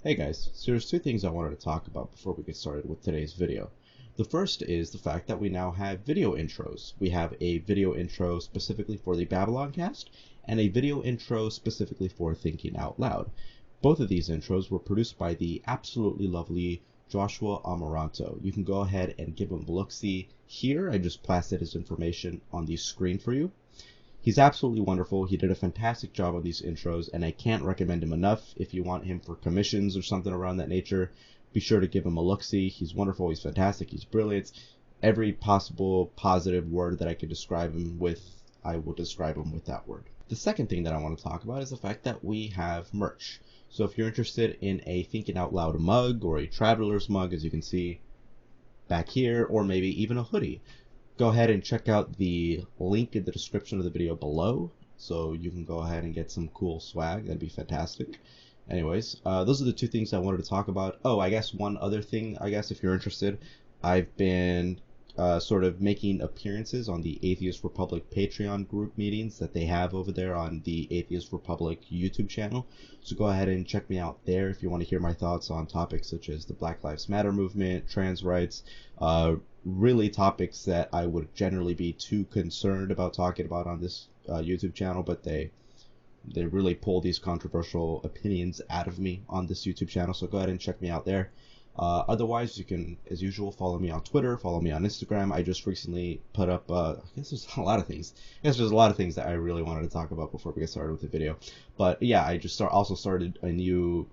Hey guys, so there's two things I wanted to talk about before we get started with today's video. The first is the fact that we now have video intros. We have a video intro specifically for the Babylon cast and a video intro specifically for Thinking Out Loud. Both of these intros were produced by the absolutely lovely Joshua Amaranto. You can go ahead and give him a look-see here. I just plastered his information on the screen for you. He's absolutely wonderful. He did a fantastic job on these intros, and I can't recommend him enough. If you want him for commissions or something around that nature, be sure to give him a look-see. He's wonderful. He's fantastic. He's brilliant. Every possible positive word that I could describe him with, I will describe him with that word. The second thing that I want to talk about is the fact that we have merch. So if you're interested in a Thinking Out Loud mug or a Traveler's mug, as you can see back here, or maybe even a hoodie, go ahead and check out the link in the description of the video below, so you can go ahead and get some cool swag. That'd be fantastic. Anyways, those are the two things I wanted to talk about. Oh, I guess one other thing, if you're interested, I've been sort of making appearances on the Atheist Republic Patreon group meetings that they have over there on the Atheist Republic YouTube channel. So go ahead and check me out there if you want to hear my thoughts on topics such as the Black Lives Matter movement, trans rights, really topics that I would generally be too concerned about talking about on this YouTube channel, but they really pull these controversial opinions out of me on this YouTube channel. So go ahead and check me out there. Otherwise, you can, as usual, follow me on Twitter, follow me on Instagram. I just recently put up, I guess there's a lot of things. There's a lot of things that I really wanted to talk about before we get started with the video. But yeah, I just also started a new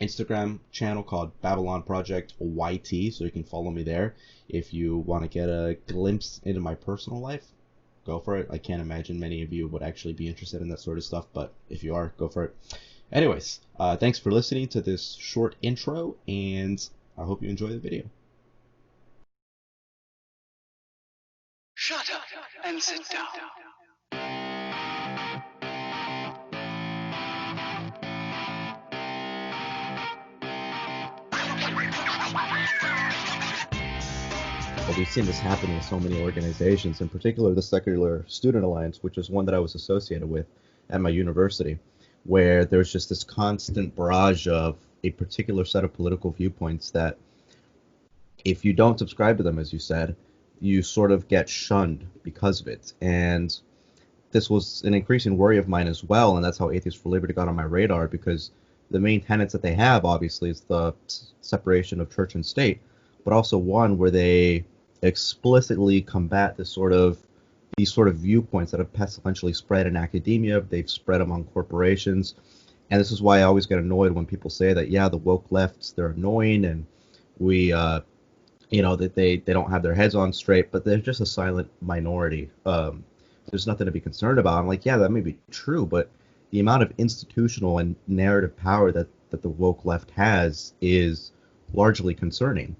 Instagram channel called Babylon Project YT, so you can follow me there. If you want to get a glimpse into my personal life, go for it. I can't imagine many of you would actually be interested in that sort of stuff, but if you are, go for it. Anyways, thanks for listening to this short intro, and I hope you enjoy the video. Shut up and sit down. Well, we've seen this happen in so many organizations, in particular the Secular Student Alliance, which is one that I was associated with at my university, where there's just this constant barrage of a particular set of political viewpoints that if you don't subscribe to them, as you said, you sort of get shunned because of it. And this was an increasing worry of mine as well, and that's how Atheists for Liberty got on my radar, because the main tenets that they have, obviously, is the separation of church and state, but also one where they explicitly combat these sort of viewpoints that have pestilentially spread in academia. They've spread among corporations, and this is why I always get annoyed when people say that, yeah, the woke lefts, they're annoying, and we that they don't have their heads on straight, but they're just a silent minority. There's nothing to be concerned about. I'm like, yeah, that may be true, but the amount of institutional and narrative power that the woke left has is largely concerning.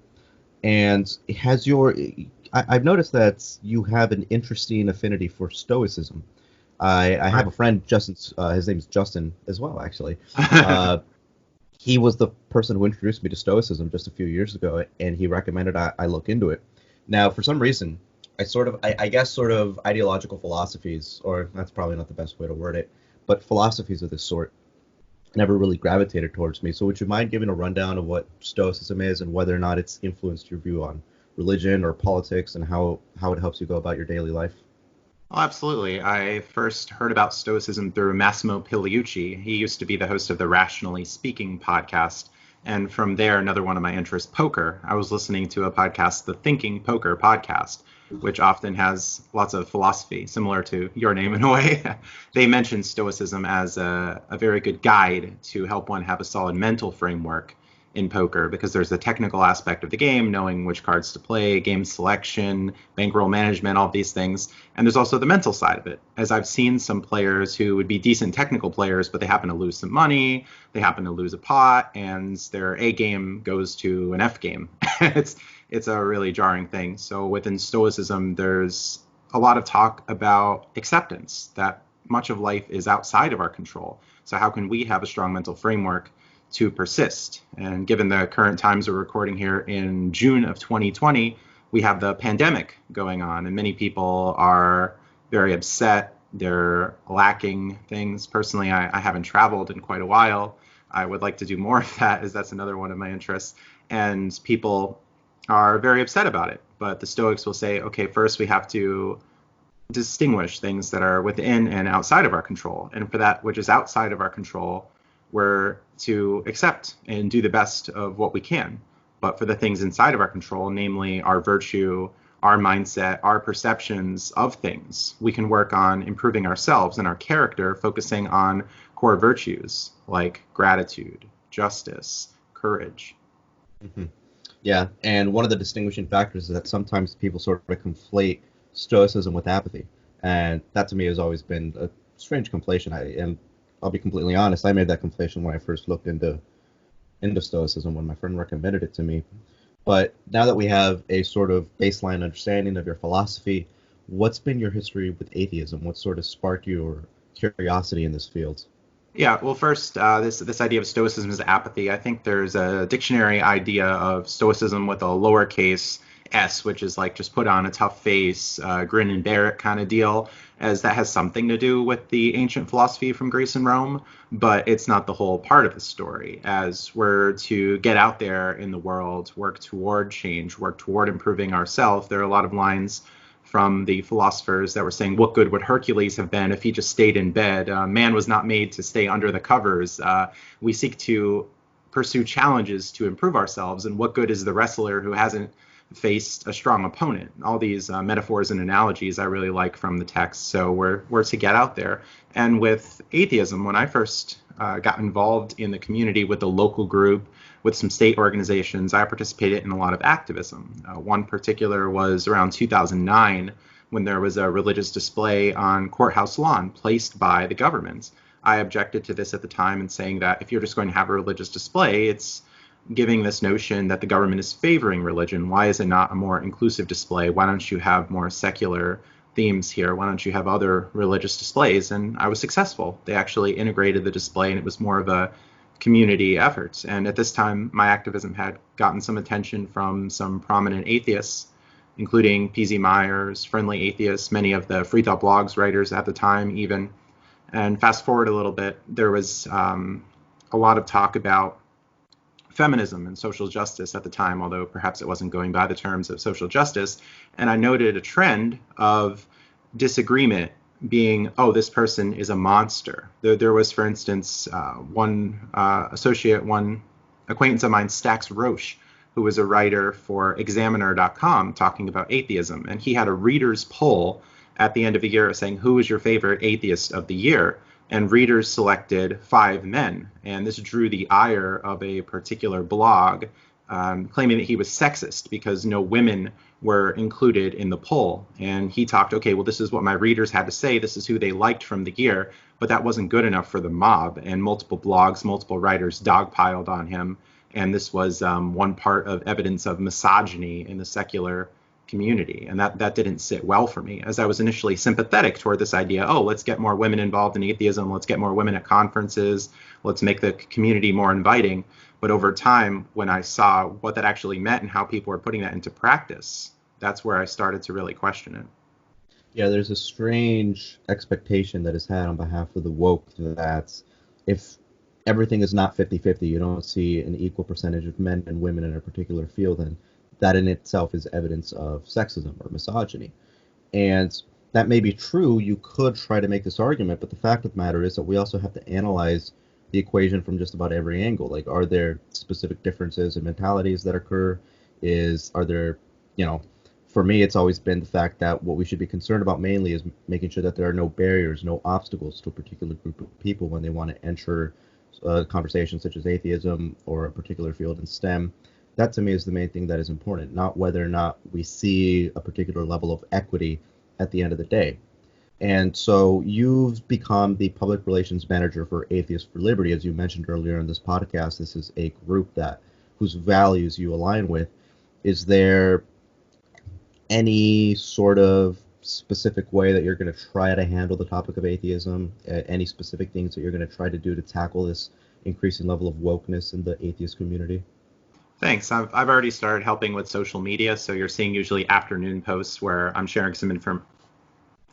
And I've noticed that you have an interesting affinity for Stoicism. I have a friend, Justin, his name's Justin as well, actually. He was the person who introduced me to Stoicism just a few years ago, and he recommended I look into it. Now, for some reason, I guess ideological philosophies, or that's probably not the best way to word it, but philosophies of this sort never really gravitated towards me. So would you mind giving a rundown of what Stoicism is and whether or not it's influenced your view on religion or politics and how it helps you go about your daily life? Oh, absolutely. I first heard about Stoicism through Massimo Pigliucci. He used to be the host of the Rationally Speaking podcast. And from there, another one of my interests, poker. I was listening to a podcast, the Thinking Poker podcast, which often has lots of philosophy, similar to your name in a way. They mention Stoicism as a very good guide to help one have a solid mental framework in poker, because there's the technical aspect of the game, knowing which cards to play, game selection, bankroll management, all these things. And there's also the mental side of it, as I've seen some players who would be decent technical players, but they happen to lose some money, they happen to lose a pot, and their A game goes to an F game. It's a really jarring thing. So within Stoicism, there's a lot of talk about acceptance, that much of life is outside of our control. So how can we have a strong mental framework to persist? And given the current times we're recording here in June of 2020, we have the pandemic going on, and many people are very upset. They're lacking things. Personally, I haven't traveled in quite a while, I would like to do more of that, as that's another one of my interests. And people are very upset about it. But the Stoics will say, okay, first we have to distinguish things that are within and outside of our control. And for that which is outside of our control, we're to accept and do the best of what we can. But for the things inside of our control, namely our virtue, our mindset, our perceptions of things, we can work on improving ourselves and our character, focusing on core virtues like gratitude, justice, courage. Mm-hmm. Yeah, and one of the distinguishing factors is that sometimes people sort of conflate Stoicism with apathy, and that to me has always been a strange conflation. I'll be completely honest, I made that conflation when I first looked into Stoicism when my friend recommended it to me. But now that we have a sort of baseline understanding of your philosophy, what's been your history with atheism? What sort of sparked your curiosity in this field? Yeah, well, first, this idea of Stoicism is apathy. I think there's a dictionary idea of Stoicism with a lowercase s, which is like just put on a tough face, grin and bear it kind of deal, as that has something to do with the ancient philosophy from Greece and Rome, but it's not the whole part of the story. As we're to get out there in the world, work toward change, work toward improving ourselves, there are a lot of lines from the philosophers that were saying, what good would Hercules have been if he just stayed in bed? Man was not made to stay under the covers. We seek to pursue challenges to improve ourselves, and what good is the wrestler who hasn't faced a strong opponent? All these metaphors and analogies I really like from the text. So we're to get out there. And with atheism, when I first got involved in the community with a local group, with some state organizations, I participated in a lot of activism. One particular was around 2009, when there was a religious display on courthouse lawn placed by the government. I objected to this at the time and saying that if you're just going to have a religious display, it's giving this notion that the government is favoring religion. Why is it not a more inclusive display? Why don't you have more secular themes here? Why don't you have other religious displays? And I was successful. They actually integrated the display, and it was more of a community efforts. And at this time, my activism had gotten some attention from some prominent atheists, including PZ Myers, Friendly Atheists, many of the Free Thought Blogs writers at the time even. And fast forward a little bit, there was a lot of talk about feminism and social justice at the time, although perhaps it wasn't going by the terms of social justice. And I noted a trend of disagreement being, oh, this person is a monster. There was, for instance, one acquaintance of mine, Stax Roche, who was a writer for Examiner.com talking about atheism. And he had a readers poll at the end of the year saying, who is your favorite atheist of the year? And readers selected 5 men. And this drew the ire of a particular blog, claiming that he was sexist because no women were included in the poll. And he talked, okay, well, this is what my readers had to say. This is who they liked from the year. But that wasn't good enough for the mob. And multiple blogs, multiple writers dogpiled on him. And this was one part of evidence of misogyny in the secular community. And that didn't sit well for me, as I was initially sympathetic toward this idea, oh, let's get more women involved in atheism, let's get more women at conferences, let's make the community more inviting. But over time, when I saw what that actually meant and how people were putting that into practice, that's where I started to really question it. Yeah, there's a strange expectation that is had on behalf of the woke that if everything is not 50-50, you don't see an equal percentage of men and women in a particular field, then that in itself is evidence of sexism or misogyny. And that may be true. You could try to make this argument, but the fact of the matter is that we also have to analyze the equation from just about every angle. Like, are there specific differences in mentalities that occur? Are there, for me, it's always been the fact that what we should be concerned about mainly is making sure that there are no barriers, no obstacles to a particular group of people when they want to enter conversations such as atheism or a particular field in STEM. That to me is the main thing that is important, not whether or not we see a particular level of equity at the end of the day. And so you've become the public relations manager for Atheists for Liberty, as you mentioned earlier in this podcast. This is a group whose values you align with. Is there any sort of specific way that you're going to try to handle the topic of atheism? Any specific things that you're going to try to do to tackle this increasing level of wokeness in the atheist community? Thanks. I've already started helping with social media, so you're seeing usually afternoon posts where I'm sharing some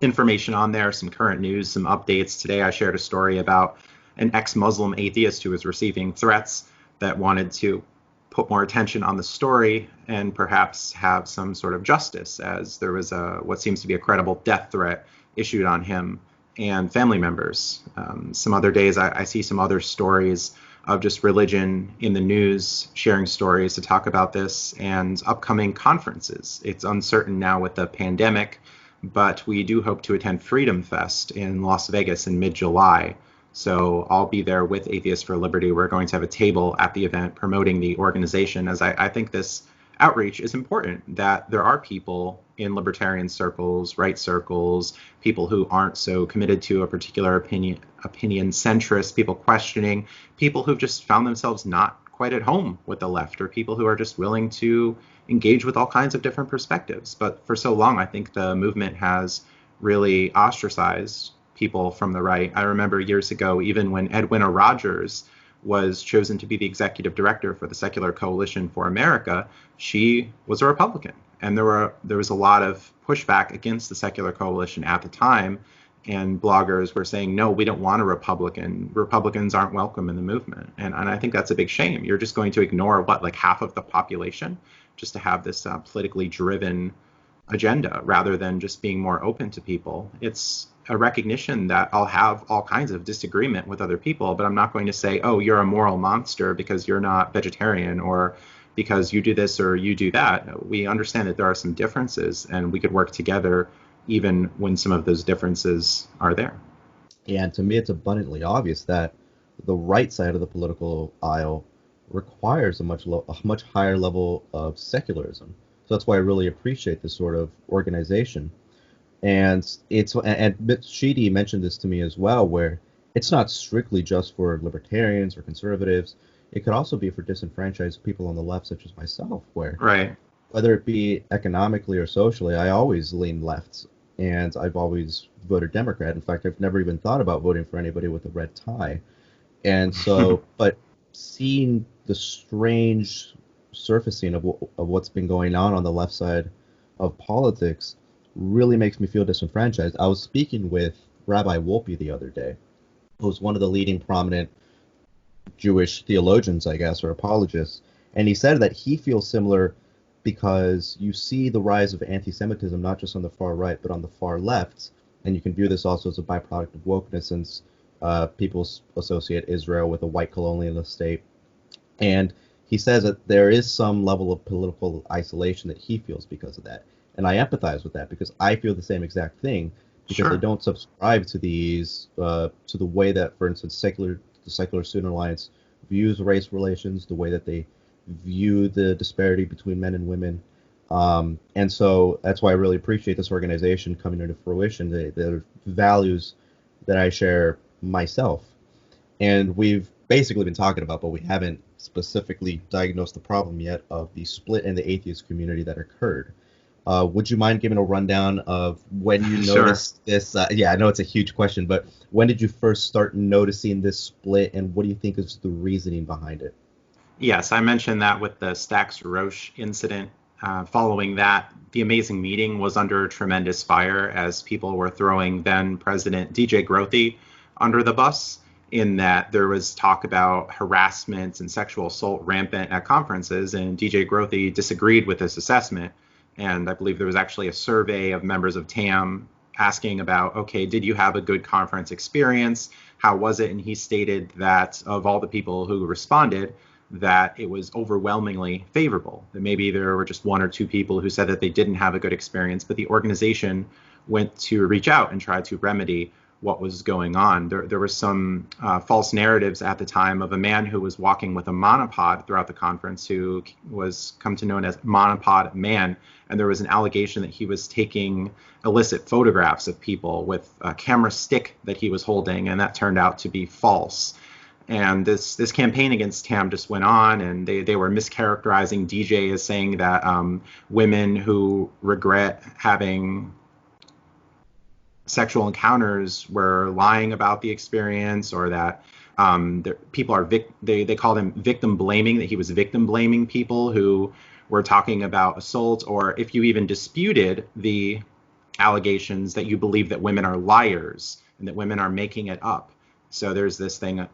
information on there, some current news, some updates. Today I shared a story about an ex-Muslim atheist who was receiving threats that wanted to put more attention on the story and perhaps have some sort of justice, as there was what seems to be a credible death threat issued on him and family members. Some other days I see some other stories of just religion in the news, sharing stories to talk about this, and upcoming conferences. It's uncertain now with the pandemic, but we do hope to attend Freedom Fest in Las Vegas in mid-July. So I'll be there with Atheists for Liberty. We're going to have a table at the event promoting the organization, as I think this outreach is important, that there are people in libertarian circles, right circles, people who aren't so committed to a particular opinion centrist, people questioning, people who've just found themselves not quite at home with the left, or people who are just willing to engage with all kinds of different perspectives. But for so long, I think the movement has really ostracized people from the right. I remember years ago, even when Edwina Rogers was chosen to be the executive director for the Secular Coalition for America, she was a Republican. And there was a lot of pushback against the Secular Coalition at the time. And bloggers were saying, no, we don't want a Republican. Republicans aren't welcome in the movement. And I think that's a big shame. You're just going to ignore like half of the population just to have this politically driven agenda rather than just being more open to people. It's a recognition that I'll have all kinds of disagreement with other people, but I'm not going to say, oh, you're a moral monster because you're not vegetarian, or because you do this or you do that. We understand that there are some differences, and we could work together even when some of those differences are there. Yeah, and to me it's abundantly obvious that the right side of the political aisle requires a much higher level of secularism. So that's why I really appreciate this sort of organization. And Sheedy mentioned this to me as well, where it's not strictly just for libertarians or conservatives. It could also be for disenfranchised people on the left, such as myself, where right, whether it be economically or socially, I always lean left, and I've always voted Democrat. In fact, I've never even thought about voting for anybody with a red tie. And so, but seeing the strange surfacing of what's been going on the left side of politics really makes me feel disenfranchised. I was speaking with Rabbi Wolpe the other day, who's one of the leading prominent Jewish theologians, I guess, or apologists, and he said that he feels similar because you see the rise of anti-Semitism not just on the far right, but on the far left, and you can view this also as a byproduct of wokeness, since people associate Israel with a white colonialist state. And he says that there is some level of political isolation that he feels because of that. And I empathize with that because I feel the same exact thing, because they don't subscribe to these, to the way that, for instance, the Secular Student Alliance views race relations, the way that they view the disparity between men and women. And so that's why I really appreciate this organization coming into fruition, the values that I share myself. And we've basically been talking about, but we haven't specifically diagnosed the problem yet, of the split in the atheist community that occurred. Would you mind giving a rundown of when you noticed this? Yeah, I know it's a huge question, but when did you first start noticing this split, and what do you think is the reasoning behind it? Yes, I mentioned that with the Stax Roche incident. Following that, the Amazing Meeting was under tremendous fire as people were throwing then President DJ Grothe under the bus, in that there was talk about harassment and sexual assault rampant at conferences, and DJ Grothe disagreed with this assessment. And I believe there was actually a survey of members of TAM asking about, okay, did you have a good conference experience? How was it? And he stated that of all the people who responded, that it was overwhelmingly favorable. That maybe there were just one or two people who said that they didn't have a good experience, but the organization went to reach out and try to remedy what was going on. There were some false narratives at the time of a man who was walking with a monopod throughout the conference, who was come to known as Monopod Man. And there was an allegation that he was taking illicit photographs of people with a camera stick that he was holding, and that turned out to be false. And this campaign against TAM just went on, and they were mischaracterizing DJ as saying that women who regret having sexual encounters were lying about the experience, or that people are they called him victim blaming, that he was victim blaming people who were talking about assault, or if you even disputed the allegations, that you believe that women are liars and that women are making it up. So there's this thing.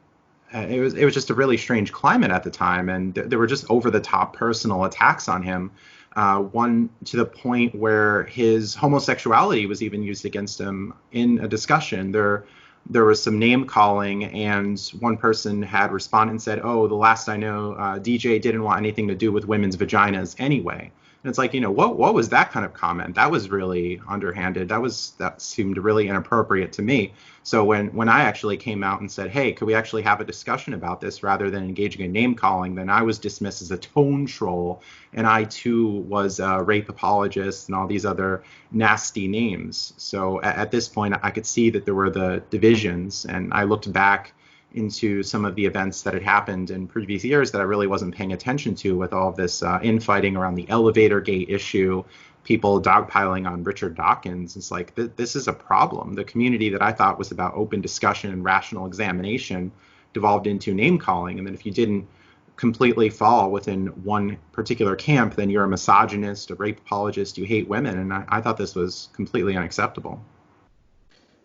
It was just a really strange climate at the time, and there were just over the top personal attacks on him. One to the point where his homosexuality was even used against him in a discussion. There was some name calling, and one person had responded and said, "Oh, the last I know, DJ didn't want anything to do with women's vaginas anyway." And it's like, what was that kind of comment? That was really underhanded. That seemed really inappropriate to me. So when I actually came out and said, "Hey, could we actually have a discussion about this rather than engaging in name calling?" then I was dismissed as a tone troll, and I too was a rape apologist and all these other nasty names. So at this point, I could see that there were the divisions, and I looked back into some of the events that had happened in previous years that I really wasn't paying attention to, with all of this infighting around the elevator gate issue, people dogpiling on Richard Dawkins. It's like, this is a problem. The community that I thought was about open discussion and rational examination devolved into name calling. And then if you didn't completely fall within one particular camp, then you're a misogynist, a rape apologist, you hate women. And I thought this was completely unacceptable.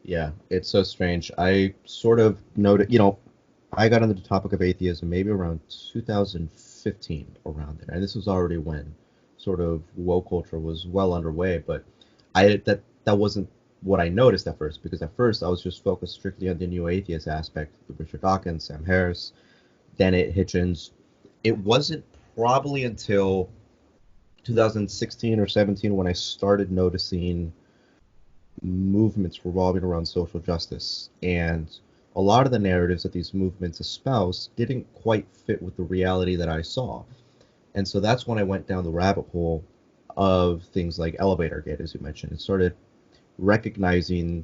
Yeah, it's so strange. I sort of noted, I got into the topic of atheism maybe around 2015, around there, and this was already when sort of woke culture was well underway. But that wasn't what I noticed at first, because at first I was just focused strictly on the new atheist aspect, Richard Dawkins, Sam Harris, Dennett, Hitchens. It wasn't probably until 2016 or 17 when I started noticing movements revolving around social justice, and a lot of the narratives that these movements espouse didn't quite fit with the reality that I saw. And so that's when I went down the rabbit hole of things like Elevator Gate, as you mentioned, and started recognizing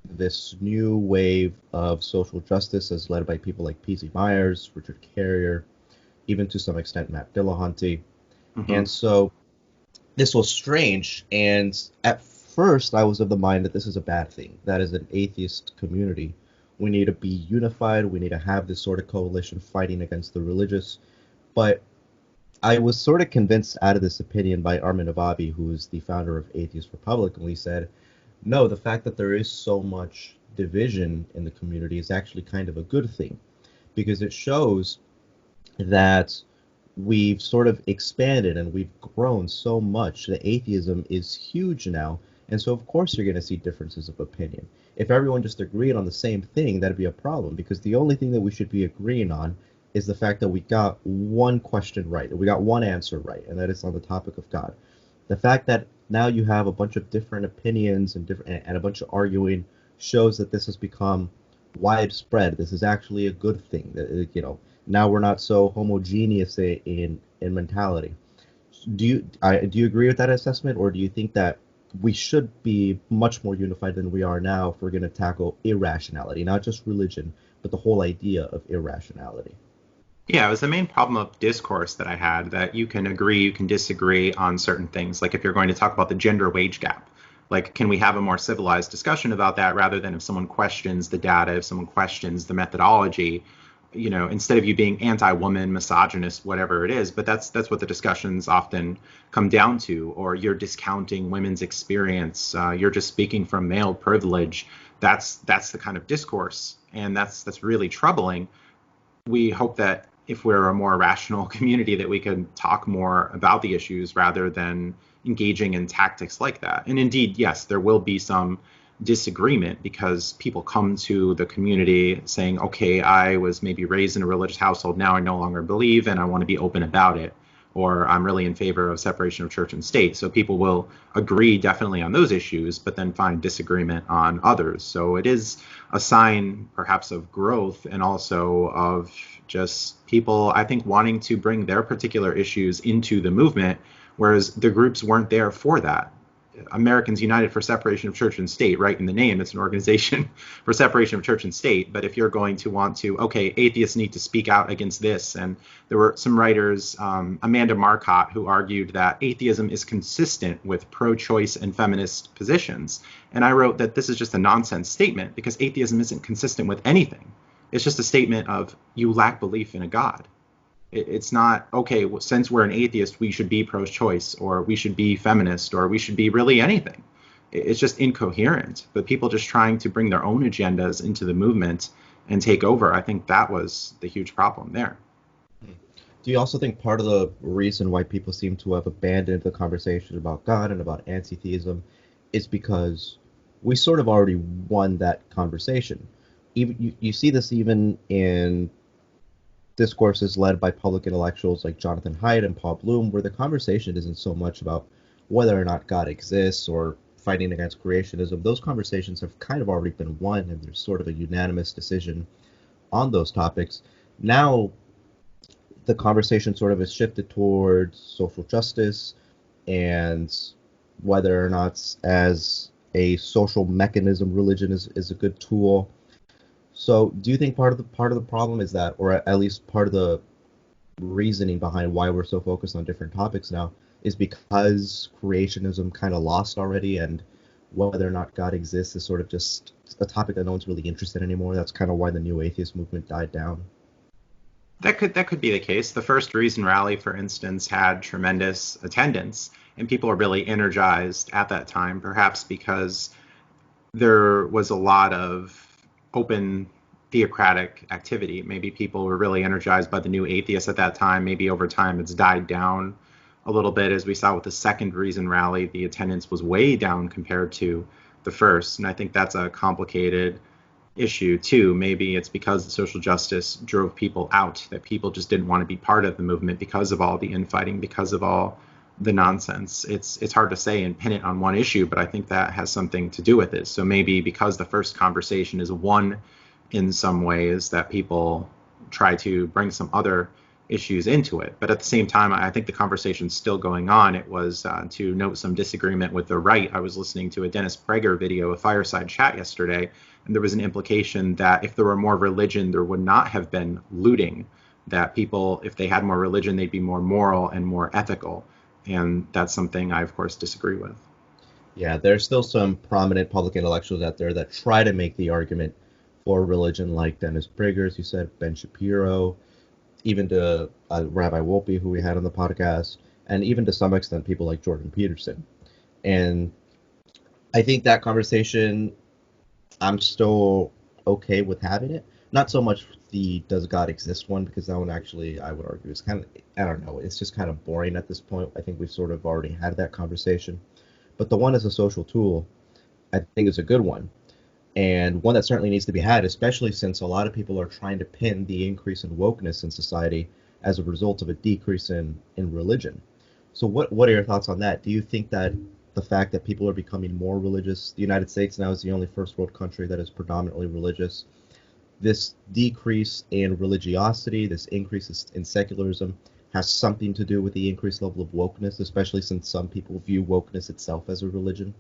this new wave of social justice as led by people like P.C. Myers, Richard Carrier, even to some extent Matt Dillahunty. Mm-hmm. And so this was strange, and at first, I was of the mind that this is a bad thing. That is an atheist community. We need to be unified. We need to have this sort of coalition fighting against the religious. But I was sort of convinced out of this opinion by Armin Navabi, who is the founder of Atheist Republic, and he said, no, the fact that there is so much division in the community is actually kind of a good thing, because it shows that we've sort of expanded and we've grown so much that atheism is huge now. And so, of course, you're going to see differences of opinion. If everyone just agreed on the same thing, that'd be a problem, because the only thing that we should be agreeing on is the fact that we got one question right, that we got one answer right, and that is on the topic of God. The fact that now you have a bunch of different opinions and a bunch of arguing shows that this has become widespread. This is actually a good thing. Now we're not so homogeneous in mentality. Do you agree with that assessment, or do you think that we should be much more unified than we are now if we're going to tackle irrationality, not just religion, but the whole idea of irrationality? Yeah, it was the main problem of discourse that I had, that you can agree, you can disagree on certain things. Like if you're going to talk about the gender wage gap, like, can we have a more civilized discussion about that, rather than if someone questions the data, if someone questions the methodology, instead of you being anti-woman, misogynist, whatever it is, but that's what the discussions often come down to, or you're discounting women's experience, you're just speaking from male privilege. That's the kind of discourse, and that's really troubling. We hope that if we're a more rational community, that we can talk more about the issues rather than engaging in tactics like that. And indeed, yes, there will be some disagreement, because people come to the community saying, okay, I was maybe raised in a religious household, now I no longer believe, and I want to be open about it, or I'm really in favor of separation of church and state. So people will agree definitely on those issues, but then find disagreement on others. So it is a sign perhaps of growth, and also of just people, I think, wanting to bring their particular issues into the movement, whereas the groups weren't there for that. Americans United for Separation of Church and State, right in the name, it's an organization for separation of church and state. But if you're going to want to, okay, atheists need to speak out against this. And there were some writers, Amanda Marcotte, who argued that atheism is consistent with pro-choice and feminist positions. And I wrote that this is just a nonsense statement, because atheism isn't consistent with anything. It's just a statement of, you lack belief in a God. It's not, okay, well, since we're an atheist, we should be pro-choice, or we should be feminist, or we should be really anything. It's just incoherent. But people just trying to bring their own agendas into the movement and take over. I think that was the huge problem there. Do you also think part of the reason why people seem to have abandoned the conversation about God and about anti-theism is because we sort of already won that conversation? Even you see this even in discourses led by public intellectuals like Jonathan Haidt and Paul Bloom, where the conversation isn't so much about whether or not God exists or fighting against creationism. Those conversations have kind of already been won, and there's sort of a unanimous decision on those topics. Now, the conversation sort of is shifted towards social justice and whether or not, as a social mechanism, religion is a good tool. So, do you think part of the problem is that, or at least part of the reasoning behind why we're so focused on different topics now, is because creationism kind of lost already, and whether or not God exists is sort of just a topic that no one's really interested in anymore? That's kind of why the new atheist movement died down. That could be the case. The first Reason Rally, for instance, had tremendous attendance, and people were really energized at that time, perhaps because there was a lot of open theocratic activity. Maybe people were really energized by the new atheists at that time. Maybe over time it's died down a little bit. As we saw with the second Reason Rally, the attendance was way down compared to the first. And I think that's a complicated issue too. Maybe it's because the social justice drove people out, that people just didn't want to be part of the movement because of all the infighting, because of all the nonsense. It's hard to say and pin it on one issue, but I think that has something to do with it. So maybe because the first conversation is won in some ways, that people try to bring some other issues into it. But at the same time, I think the conversation's still going on. It was to note some disagreement with the right. I was listening to a Dennis Prager video, a fireside chat yesterday, and there was an implication that if there were more religion, there would not have been looting, that people, if they had more religion, they'd be more moral and more ethical. And that's something I, of course, disagree with. Yeah, there's still some prominent public intellectuals out there that try to make the argument for religion, like Dennis Prager, as you said, Ben Shapiro, even to Rabbi Wolpe, who we had on the podcast, and even to some extent people like Jordan Peterson. And I think that conversation, I'm still okay with having it. Not so much the does God exist one, because that one actually, I would argue, is kind of, I don't know, it's just kind of boring at this point. I think we've sort of already had that conversation. But the one as a social tool, I think is a good one. And one that certainly needs to be had, especially since a lot of people are trying to pin the increase in wokeness in society as a result of a decrease in religion. So what are your thoughts on that? Do you think that the fact that people are becoming more religious, the United States now is the only first world country that is predominantly religious, this decrease in religiosity, this increase in secularism, has something to do with the increased level of wokeness, especially since some people view wokeness itself as a religion?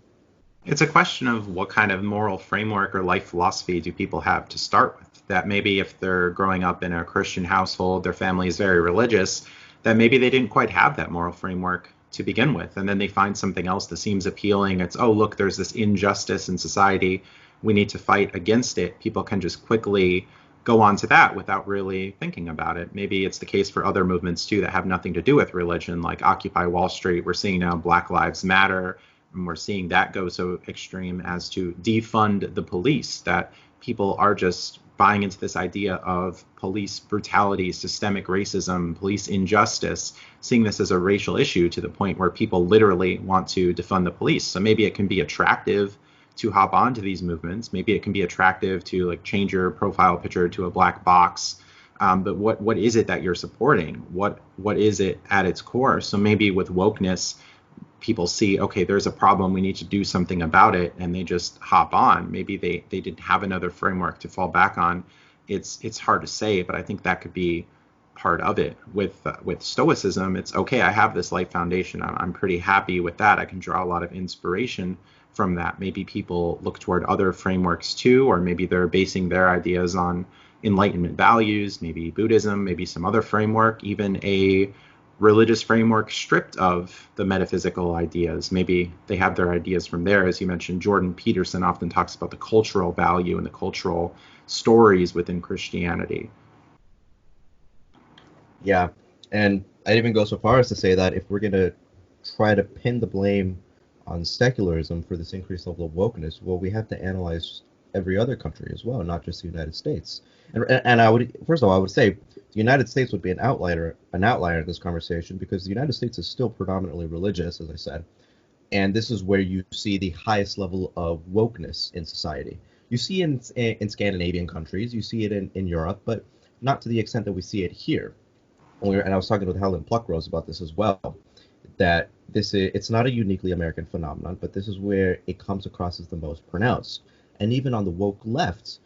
It's a question of what kind of moral framework or life philosophy do people have to start with. That maybe if they're growing up in a Christian household, their family is very religious, that maybe they didn't quite have that moral framework to begin with. And then they find something else that seems appealing. It's, oh, look, there's this injustice in society. We need to fight against it. People can just quickly go on to that without really thinking about it. Maybe it's the case for other movements too that have nothing to do with religion, like Occupy Wall Street. We're seeing now Black Lives Matter, and we're seeing that go so extreme as to defund the police, that people are just buying into this idea of police brutality, systemic racism, police injustice, seeing this as a racial issue to the point where people literally want to defund the police. So maybe it can be attractive to hop onto these movements. Maybe it can be attractive to like change your profile picture to a black box. But what is it that you're supporting? What is it at its core? So maybe with wokeness, people see, okay, there's a problem, we need to do something about it, and they just hop on. Maybe they didn't have another framework to fall back on. It's hard to say, but I think that could be part of it. With Stoicism, it's okay, I have this life foundation. I'm pretty happy with that. I can draw a lot of inspiration from that. Maybe people look toward other frameworks too, or maybe they're basing their ideas on Enlightenment values, maybe Buddhism, maybe some other framework, even a religious framework stripped of the metaphysical ideas. Maybe they have their ideas from there. As you mentioned, Jordan Peterson often talks about the cultural value and the cultural stories within Christianity. Yeah, and I'd even go so far as to say that if we're going to try to pin the blame on secularism for this increased level of wokeness, well, we have to analyze every other country as well, not just the United States. And I would, first of all, I would say the United States would be an outlier in this conversation, because the United States is still predominantly religious, as I said, and this is where you see the highest level of wokeness in society. You see in Scandinavian countries, you see it in Europe, but not to the extent that we see it here. And I was talking with Helen Pluckrose about this as well, that it's not a uniquely American phenomenon, but this is where it comes across as the most pronounced. And even on the woke left,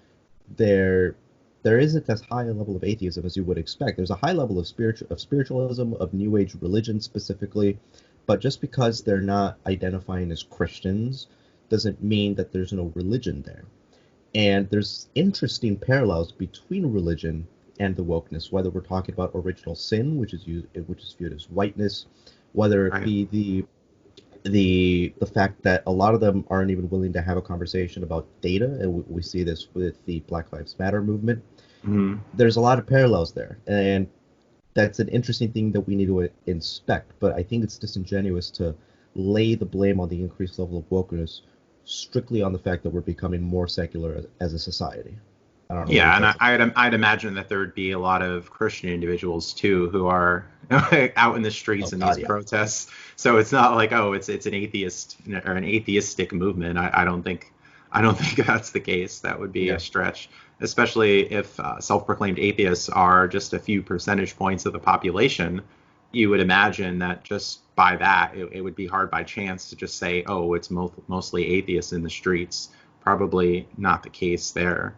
there isn't as high a level of atheism as you would expect. There's a high level of spiritualism, of New Age religion specifically, but just because they're not identifying as Christians doesn't mean that there's no religion there. And there's interesting parallels between religion and the wokeness, whether we're talking about original sin, which is viewed as whiteness, whether it be the fact that a lot of them aren't even willing to have a conversation about data, and we see this with the Black Lives Matter movement. Mm-hmm. There's a lot of parallels there, and that's an interesting thing that we need to inspect. But I think it's disingenuous to lay the blame on the increased level of wokeness strictly on the fact that we're becoming more secular as a society. I don't know. Yeah, and I'd imagine that there would be a lot of Christian individuals too who are out in the streets in these protests. So it's not like, oh, it's an atheist or an atheistic movement. I don't think that's the case. That would be a stretch, especially if self-proclaimed atheists are just a few percentage points of the population. You would imagine that just by that, it would be hard by chance to just say, oh, it's mostly atheists in the streets. Probably not the case there.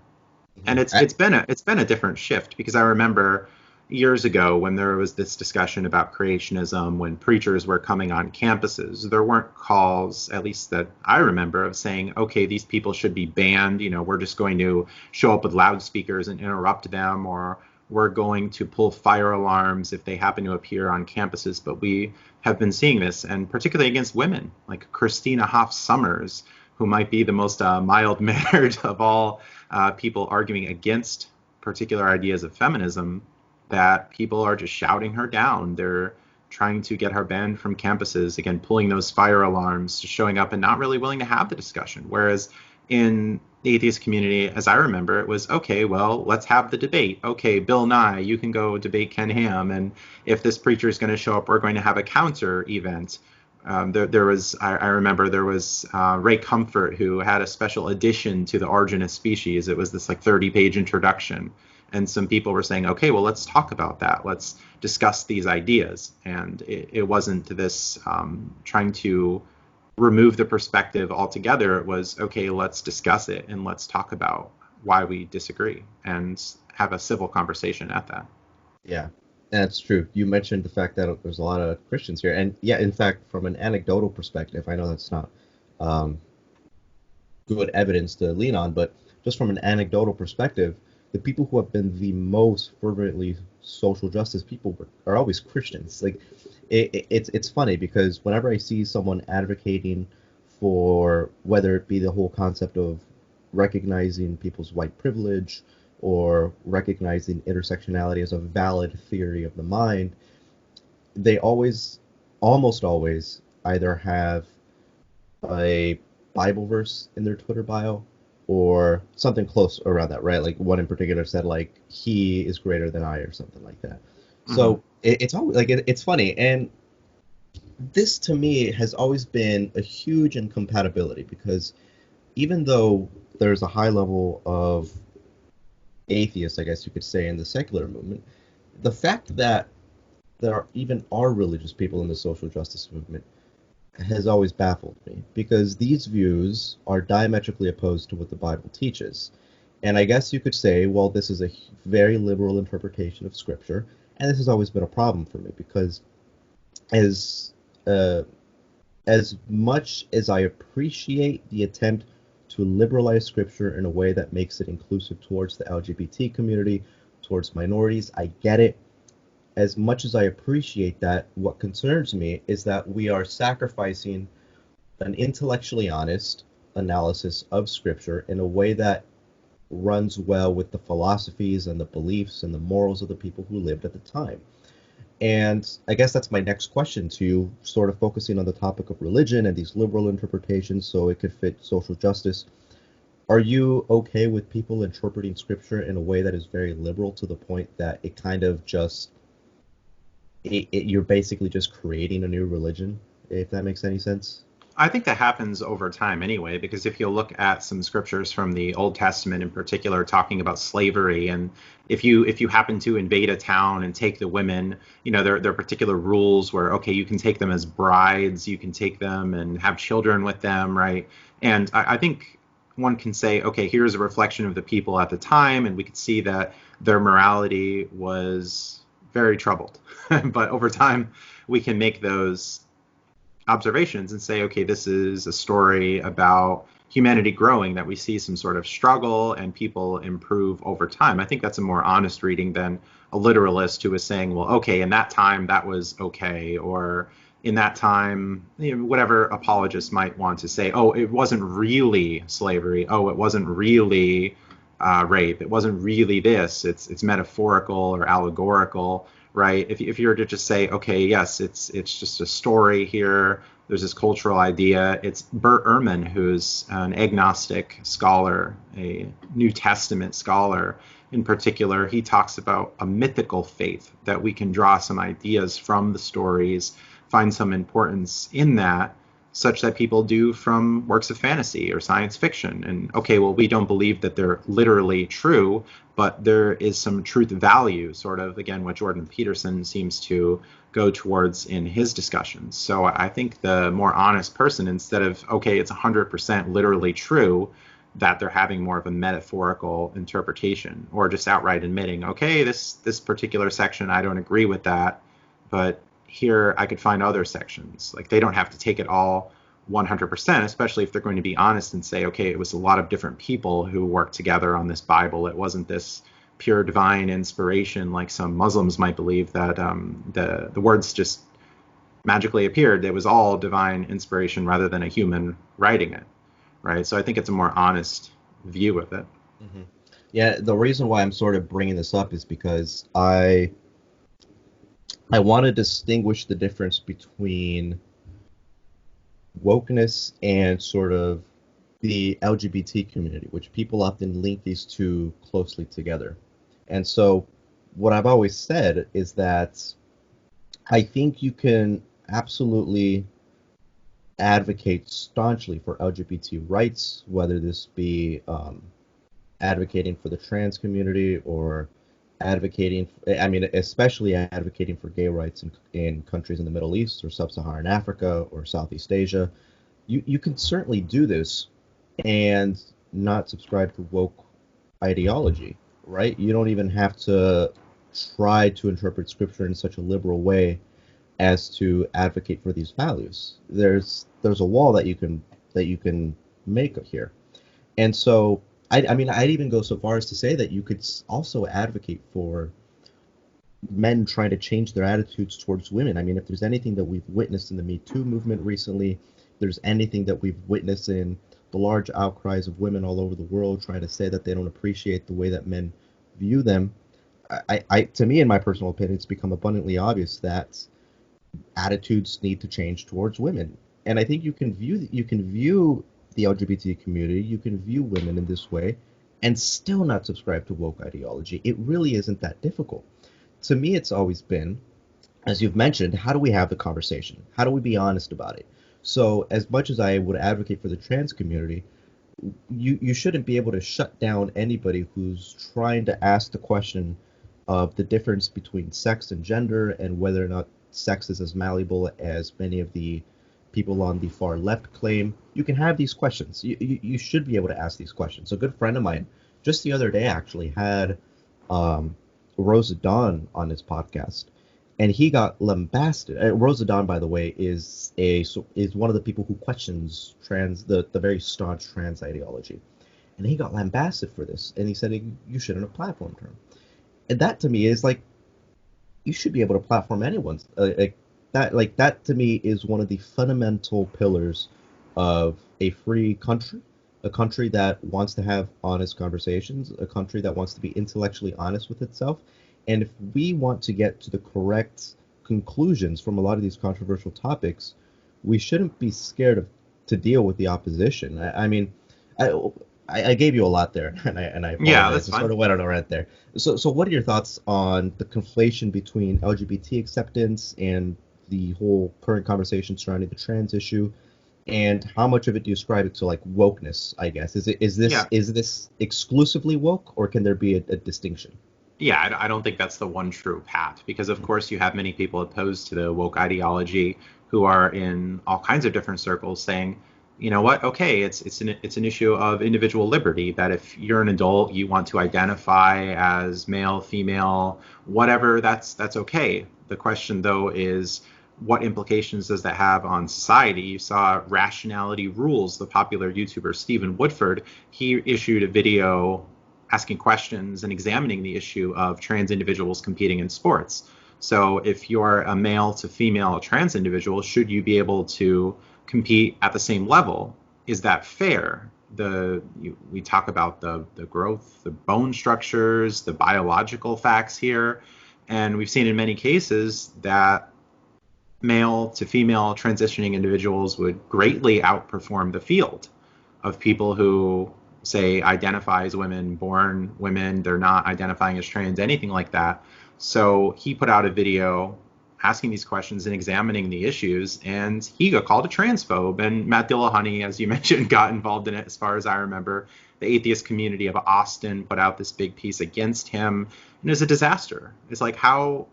And it's been a different shift, because I remember years ago when there was this discussion about creationism, when preachers were coming on campuses, there weren't calls, at least that I remember, of saying, okay, these people should be banned. We're just going to show up with loudspeakers and interrupt them, or we're going to pull fire alarms if they happen to appear on campuses. But we have been seeing this, and particularly against women, like Christina Hoff Sommers, who might be the most mild-mannered of all people arguing against particular ideas of feminism, that people are just shouting her down. They're trying to get her banned from campuses, again, pulling those fire alarms, just showing up and not really willing to have the discussion. Whereas in the atheist community, as I remember, it was, okay, well, let's have the debate. Okay, Bill Nye, you can go debate Ken Ham. And if this preacher is going to show up, we're going to have a counter event. I remember there was Ray Comfort, who had a special edition to the Origin of Species. It was this 30-page introduction. And some people were saying, okay, well, let's talk about that. Let's discuss these ideas. And it wasn't this trying to remove the perspective altogether. It was, okay, let's discuss it and let's talk about why we disagree and have a civil conversation at that. Yeah. That's true. You mentioned the fact that there's a lot of Christians here. And yeah, in fact, from an anecdotal perspective, I know that's not good evidence to lean on, but just from an anecdotal perspective, the people who have been the most fervently social justice people are always Christians. It's funny, because whenever I see someone advocating for, whether it be the whole concept of recognizing people's white privilege, or recognizing intersectionality as a valid theory of the mind, they almost always either have a Bible verse in their Twitter bio or something close around that, right? Like one in particular said, he is greater than I, or something like that. Mm-hmm. So it's always it's funny. And this to me has always been a huge incompatibility, because even though there's a high level of atheists, I guess you could say, in the secular movement, the fact that there are religious people in the social justice movement has always baffled me, because these views are diametrically opposed to what the Bible teaches. And I guess you could say, well, this is a very liberal interpretation of Scripture, and this has always been a problem for me, because as much as I appreciate the attempt to liberalize Scripture in a way that makes it inclusive towards the LGBT community, towards minorities, I get it. As much as I appreciate that, what concerns me is that we are sacrificing an intellectually honest analysis of Scripture in a way that runs well with the philosophies and the beliefs and the morals of the people who lived at the time. And I guess that's my next question to you, sort of focusing on the topic of religion and these liberal interpretations so it could fit social justice. are you okay with people interpreting scripture in a way that is very liberal to the point that it kind of just you're basically just creating a new religion, if that makes any sense? I think that happens over time anyway, because if you look at some scriptures from the Old Testament in particular talking about slavery, and if you happen to invade a town and take the women, there are particular rules where, okay, you can take them as brides, you can take them and have children with them, right? And I think one can say, okay, here's a reflection of the people at the time, and we could see that their morality was very troubled. But over time, we can make those observations and say, okay, this is a story about humanity growing, that we see some sort of struggle and people improve over time. I think that's a more honest reading than a literalist who is saying, well, okay, in that time that was okay, or in that time, whatever apologists might want to say, oh, it wasn't really slavery, oh, it wasn't really rape, it wasn't really this, it's metaphorical or allegorical, right? If you were to just say, okay, yes, it's just a story here, there's this cultural idea. It's Bert Ehrman, who's an agnostic scholar, a New Testament scholar in particular. He talks about a mythical faith, that we can draw some ideas from the stories, find some importance in that, such that people do from works of fantasy or science fiction. And okay, well, we don't believe that they're literally true, but there is some truth value, sort of, again, what Jordan Peterson seems to go towards in his discussions. So I think the more honest person, instead of, okay, it's 100% literally true, that they're having more of a metaphorical interpretation, or just outright admitting, okay, this particular section, I don't agree with that, but here I could find other sections. Like, they don't have to take it all 100%, especially if they're going to be honest and say, okay, it was a lot of different people who worked together on this Bible. It wasn't this pure divine inspiration like some Muslims might believe, that the words just magically appeared. It was all divine inspiration rather than a human writing it, right? So I think it's a more honest view of it. Mm-hmm. Yeah, the reason why I'm sort of bringing this up is because I want to distinguish the difference between wokeness and sort of the LGBT community, which people often link these two closely together. And so what I've always said is that I think you can absolutely advocate staunchly for LGBT rights, whether this be advocating for the trans community or advocating, I mean, especially advocating for gay rights in countries in the Middle East or Sub-Saharan Africa or Southeast Asia. You can certainly do this and not subscribe to woke ideology, right? You don't even have to try to interpret scripture in such a liberal way as to advocate for these values. There's a wall that you can make here. And so I mean, I'd even go so far as to say that you could also advocate for men trying to change their attitudes towards women. I mean, if there's anything that we've witnessed in the Me Too movement recently, if there's anything that we've witnessed in the large outcries of women all over the world trying to say that they don't appreciate the way that men view them, to me, in my personal opinion, it's become abundantly obvious that attitudes need to change towards women. And I think you can view the LGBT community, you can view women in this way and still not subscribe to woke ideology. It really isn't that difficult. To me, it's always been, as you've mentioned, how do we have the conversation? How do we be honest about it? So as much as I would advocate for the trans community, you shouldn't be able to shut down anybody who's trying to ask the question of the difference between sex and gender, and whether or not sex is as malleable as many of the people on the far left claim. You can have these questions. You should be able to ask these questions. A good friend of mine just the other day actually had Rosa Dawn on his podcast, and he got lambasted. Rosa Dawn, by the way, is one of the people who questions the very staunch trans ideology, and he got lambasted for this. And he said, you shouldn't have platformed her. And that to me is like, you should be able to platform anyone's that to me is one of the fundamental pillars of a free country, a country that wants to have honest conversations, a country that wants to be intellectually honest with itself. And if we want to get to the correct conclusions from a lot of these controversial topics, we shouldn't be scared to deal with the opposition. I mean, I gave you a lot there, and I Yeah, apologize. that's I sort fine. of went on a rant there. So what are your thoughts on the conflation between LGBT acceptance and the whole current conversation surrounding the trans issue, and how much of it do you ascribe it to like wokeness? I guess Yeah. is this exclusively woke, or can there be a distinction? Yeah, I don't think that's the one true path because, of course, you have many people opposed to the woke ideology who are in all kinds of different circles saying, you know what, okay, it's an issue of individual liberty that if you're an adult, you want to identify as male, female, whatever, that's okay. The question, though, is what implications does that have on society? You saw Rationality Rules, the popular YouTuber Stephen Woodford. He issued a video asking questions and examining the issue of trans individuals competing in sports. So if you're a male to female trans individual, should you be able to compete at the same level? Is that fair? We talk about the growth, the bone structures, the biological facts here, and we've seen in many cases that male to female transitioning individuals would greatly outperform the field of people who say identify as women, born women, they're not identifying as trans, anything like that. So he put out a video asking these questions and examining the issues, and he got called a transphobe. And Matt Dillahunty, as you mentioned, got involved in it, as far as I remember. The atheist community of Austin put out this big piece against him, and it was a disaster. It's like, how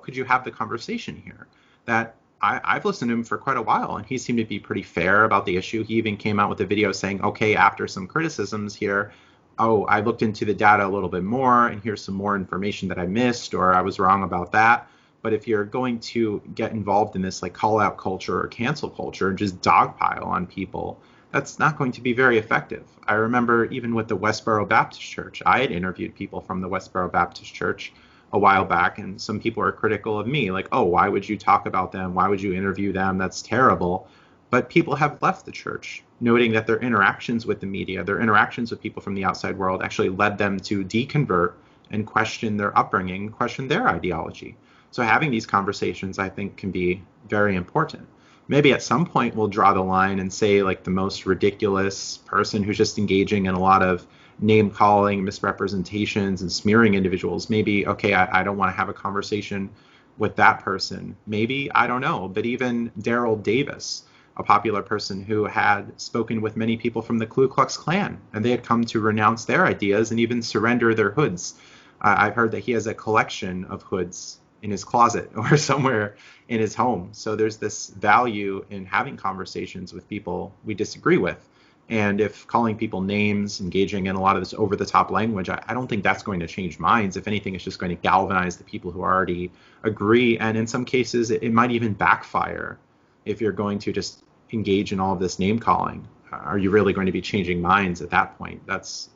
could you have the conversation here? That I've listened to him for quite a while, and he seemed to be pretty fair about the issue. He even came out with a video saying, okay, after some criticisms here, oh, I looked into the data a little bit more, and here's some more information that I missed, or I was wrong about that. But if you're going to get involved in this like call out culture or cancel culture and just dogpile on people, that's not going to be very effective. I remember even with the Westboro Baptist Church, I had interviewed people from the Westboro Baptist Church a while back, and some people are critical of me, like, oh, why would you talk about them? Why would you interview them? That's terrible. But people have left the church, noting that their interactions with the media, their interactions with people from the outside world actually led them to deconvert and question their upbringing, question their ideology. So having these conversations, I think, can be very important. Maybe at some point we'll draw the line and say, like, the most ridiculous person who's just engaging in a lot of name calling, misrepresentations, and smearing individuals. Maybe, okay, I don't want to have a conversation with that person. Maybe, I don't know. But even Daryl Davis, a popular person who had spoken with many people from the Ku Klux Klan, and they had come to renounce their ideas and even surrender their hoods. I've heard that he has a collection of hoods in his closet or somewhere in his home. So there's this value in having conversations with people we disagree with. And if calling people names, engaging in a lot of this over the top language, I don't think that's going to change minds. If anything, it's just going to galvanize the people who already agree. And in some cases, it might even backfire if you're going to just engage in all of this name calling. Are you really going to be changing minds at that point? That's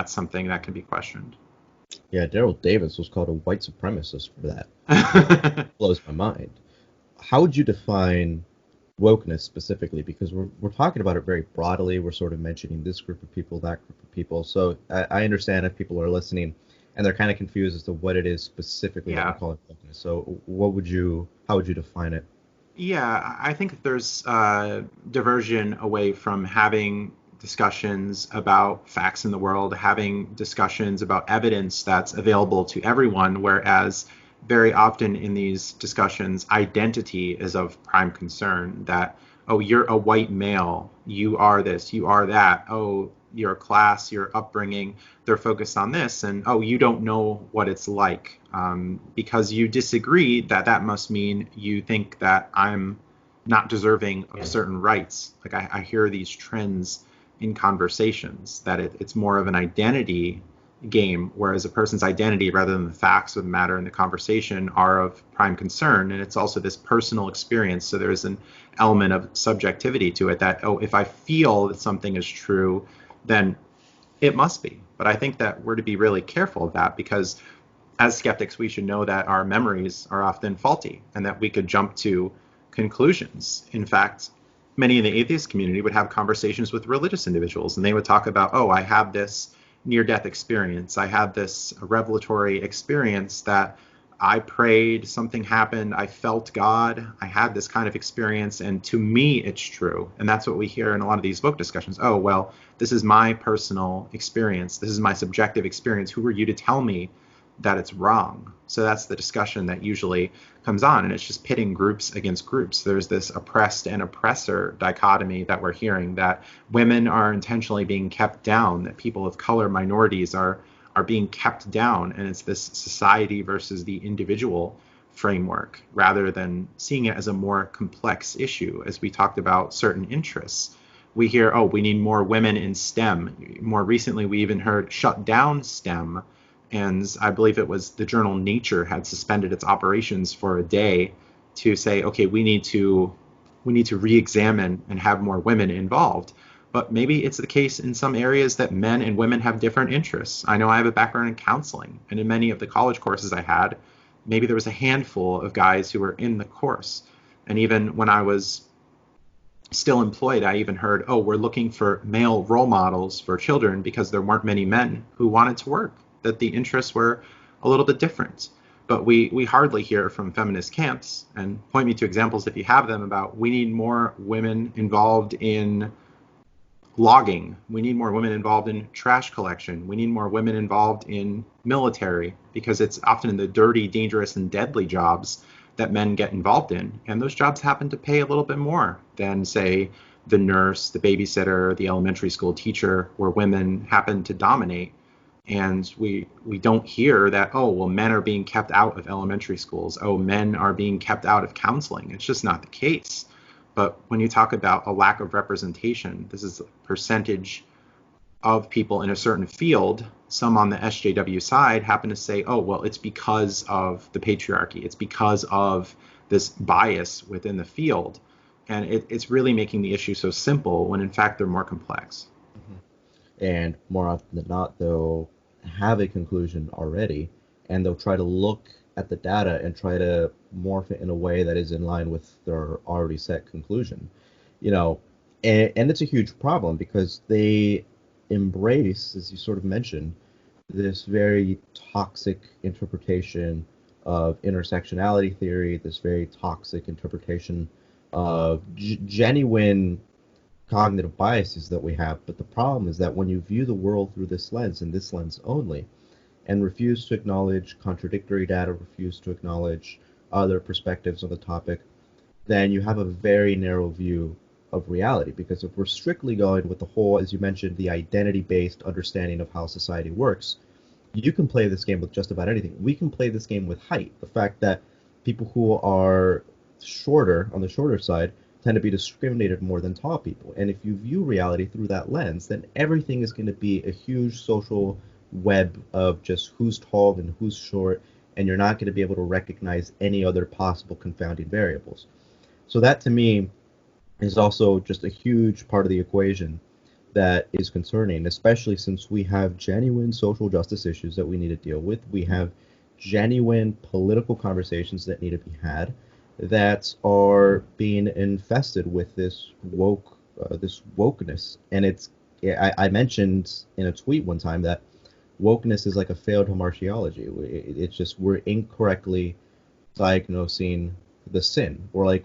something that can be questioned. Yeah, Daryl Davis was called a white supremacist for that. Blows my mind. How would you define wokeness specifically? Because we're talking about it very broadly. We're sort of mentioning this group of people, that group of people. So I understand if people are listening and they're kind of confused as to what it is specifically that we're Yeah. calling wokeness. So how would you define it? Yeah, I think there's diversion away from having discussions about facts in the world, having discussions about evidence that's available to everyone, whereas very often in these discussions, identity is of prime concern. That, oh, you're a white male, you are this, you are that, oh, your class, your upbringing, they're focused on this, and oh, you don't know what it's like. Because you disagree, that must mean you think that I'm not deserving of certain rights. Like I hear these trends in conversations that it's more of an identity game, whereas a person's identity rather than the facts of the matter in the conversation are of prime concern. And it's also this personal experience. So there's an element of subjectivity to it that, oh, if I feel that something is true, then it must be. But I think that we're to be really careful of that because as skeptics, we should know that our memories are often faulty and that we could jump to conclusions. In fact, many in the atheist community would have conversations with religious individuals and they would talk about, oh, I had this near-death experience. I had this revelatory experience that I prayed, something happened, I felt God, I had this kind of experience, and to me it's true. And that's what we hear in a lot of these book discussions. Oh, well, this is my personal experience. This is my subjective experience. Who are you to tell me that it's wrong? So that's the discussion that usually comes on, and it's just pitting groups against groups. There's this oppressed and oppressor dichotomy that we're hearing, that women are intentionally being kept down, that people of color, minorities are being kept down, and it's this society versus the individual framework rather than seeing it as a more complex issue. As we talked about certain interests, we hear, oh, we need more women in STEM. More recently, we even heard shut down STEM, and I believe it was the journal Nature had suspended its operations for a day to say, okay, we need to re-examine and have more women involved. But maybe it's the case in some areas that men and women have different interests. I know I have a background in counseling, and in many of the college courses I had, maybe there was a handful of guys who were in the course. And even when I was still employed, I even heard, oh, we're looking for male role models for children because there weren't many men who wanted to work, that the interests were a little bit different. But we hardly hear from feminist camps, and point me to examples if you have them, about we need more women involved in logging. We need more women involved in trash collection. We need more women involved in military, because it's often in the dirty, dangerous, and deadly jobs that men get involved in. And those jobs happen to pay a little bit more than, say, the nurse, the babysitter, the elementary school teacher, where women happen to dominate. And we don't hear that, oh, well, men are being kept out of elementary schools. Oh, men are being kept out of counseling. It's just not the case. But when you talk about a lack of representation, this is a percentage of people in a certain field. Some on the SJW side happen to say, oh, well, it's because of the patriarchy. It's because of this bias within the field. And it's really making the issue so simple when in fact they're more complex. And more often than not, they'll have a conclusion already, and they'll try to look at the data and try to morph it in a way that is in line with their already set conclusion. And it's a huge problem because they embrace, as you sort of mentioned, this very toxic interpretation of intersectionality theory, this very toxic interpretation of genuine cognitive biases that we have. But the problem is that when you view the world through this lens and this lens only, and refuse to acknowledge contradictory data, refuse to acknowledge other perspectives on the topic, then you have a very narrow view of reality. Because if we're strictly going with the whole, as you mentioned, the identity-based understanding of how society works, you can play this game with just about anything. We can play this game with height. The fact that people who are shorter, on the shorter side, tend to be discriminated more than tall people. And if you view reality through that lens, then everything is going to be a huge social web of just who's tall and who's short, and you're not going to be able to recognize any other possible confounding variables. So that, to me, is also just a huge part of the equation that is concerning, especially since we have genuine social justice issues that we need to deal with. We have genuine political conversations that need to be had that are being infested with this wokeness. And I mentioned in a tweet one time that wokeness is like a failed hamartiology. It's just we're incorrectly diagnosing the sin, or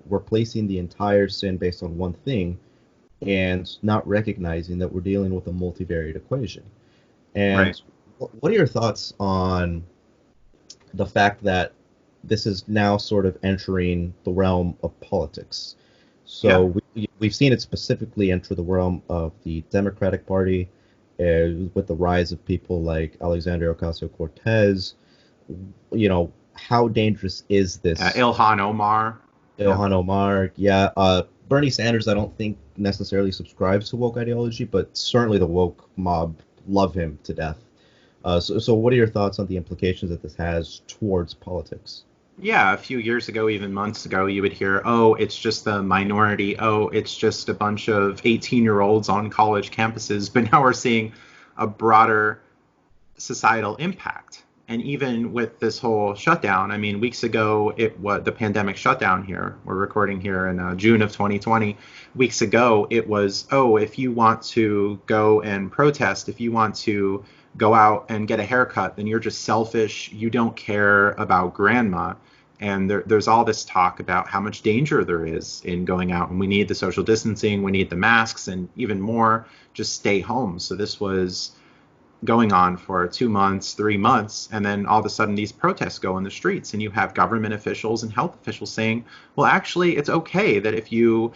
we're placing the entire sin based on one thing and not recognizing that we're dealing with a multivariate equation. And Right. What are your thoughts on the fact that this is now sort of entering the realm of politics? So we've seen it specifically enter the realm of the Democratic Party, with the rise of people like Alexandria Ocasio-Cortez. How dangerous is this? Ilhan Omar. Ilhan Omar, yeah. Bernie Sanders, I don't think necessarily subscribes to woke ideology, but certainly the woke mob love him to death. So what are your thoughts on the implications that this has towards politics? Yeah, a few years ago, even months ago, you would hear, oh, it's just the minority. Oh, it's just a bunch of 18-year-olds on college campuses. But now we're seeing a broader societal impact. And even with this whole shutdown, I mean, weeks ago, the pandemic shutdown here. We're recording here in June of 2020. Weeks ago, it was, oh, if you want to go and protest, if you want to go out and get a haircut, then you're just selfish. You don't care about grandma. And there's all this talk about how much danger there is in going out, and we need the social distancing, we need the masks, and even more, just stay home. So this was going on for 2 months, 3 months, and then all of a sudden these protests go in the streets, and you have government officials and health officials saying, well, actually, it's okay that if you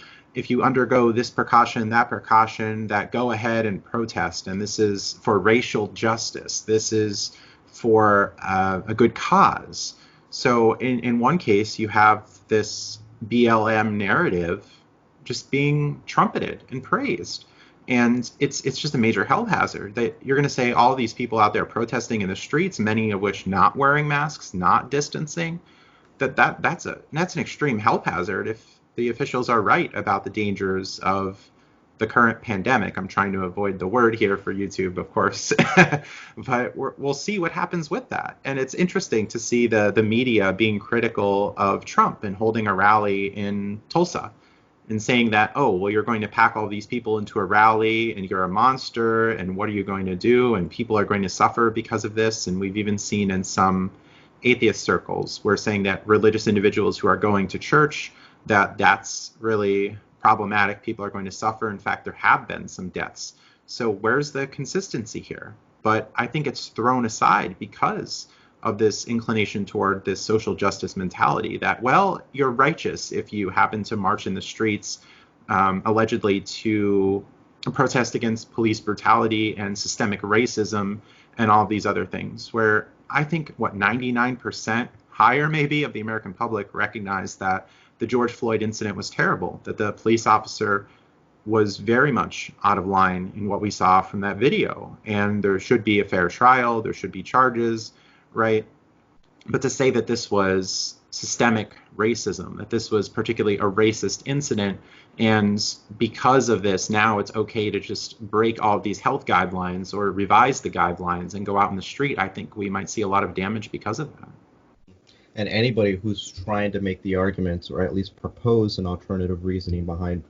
undergo this precaution, that go ahead and protest, and this is for racial justice. This is for a good cause. So in one case, you have this BLM narrative just being trumpeted and praised. And it's just a major health hazard that you're going to say all these people out there protesting in the streets, many of which not wearing masks, not distancing, that's an extreme health hazard if the officials are right about the dangers of the current pandemic. I'm trying to avoid the word here for YouTube, of course, but we'll see what happens with that. And it's interesting to see the media being critical of Trump and holding a rally in Tulsa and saying that, oh, well, you're going to pack all these people into a rally and you're a monster, and what are you going to do? And people are going to suffer because of this. And we've even seen in some atheist circles, we're saying that religious individuals who are going to church, that's really problematic. People are going to suffer. In fact, there have been some deaths. So where's the consistency here? But I think it's thrown aside because of this inclination toward this social justice mentality that, well, you're righteous if you happen to march in the streets allegedly to protest against police brutality and systemic racism and all these other things, where I think, 99% higher maybe of the American public recognize that the George Floyd incident was terrible, that the police officer was very much out of line in what we saw from that video. And there should be a fair trial, there should be charges, right? But to say that this was systemic racism, that this was particularly a racist incident, and because of this, now it's okay to just break all of these health guidelines or revise the guidelines and go out in the street, I think we might see a lot of damage because of that. And anybody who's trying to make the arguments or at least propose an alternative reasoning behind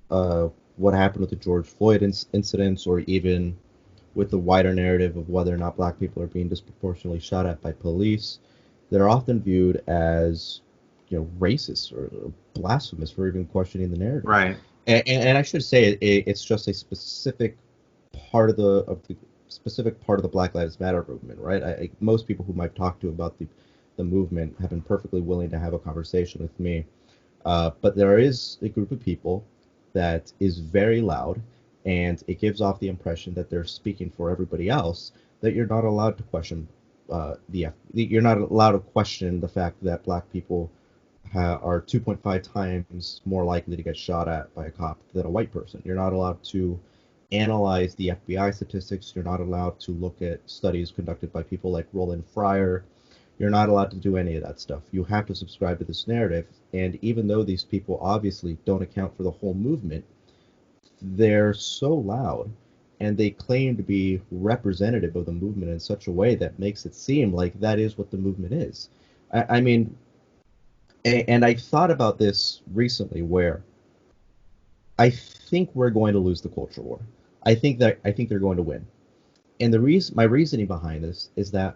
what happened with the George Floyd incidents, or even with the wider narrative of whether or not black people are being disproportionately shot at by police, they're often viewed as, racist or blasphemous for even questioning the narrative. Right. And I should say it's just a specific part of the Black Lives Matter movement, right? Most people whom I've talked to about the movement have been perfectly willing to have a conversation with me. But there is a group of people that is very loud, and it gives off the impression that they're speaking for everybody else, that you're not allowed to question you're not allowed to question the fact that black people are 2.5 times more likely to get shot at by a cop than a white person. You're not allowed to analyze the FBI statistics. You're not allowed to look at studies conducted by people like Roland Fryer. You're not allowed to do any of that stuff. You have to subscribe to this narrative. And even though these people obviously don't account for the whole movement, they're so loud and they claim to be representative of the movement in such a way that makes it seem like that is what the movement is. I mean, and I thought about this recently, where I think we're going to lose the culture war. I think they're going to win. And my reasoning behind this is that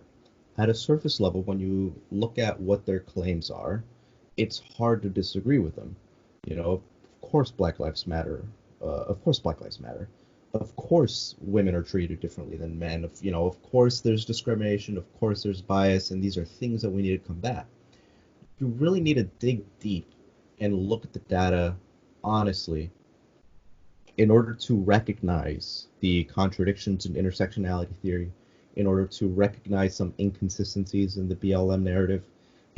at a surface level, when you look at what their claims are, it's hard to disagree with them. Of course Black Lives Matter. Of course Black Lives Matter. Of course women are treated differently than men. Of course there's discrimination. Of course there's bias, and these are things that we need to combat. You really need to dig deep and look at the data honestly in order to recognize the contradictions in intersectionality theory, in order to recognize some inconsistencies in the BLM narrative.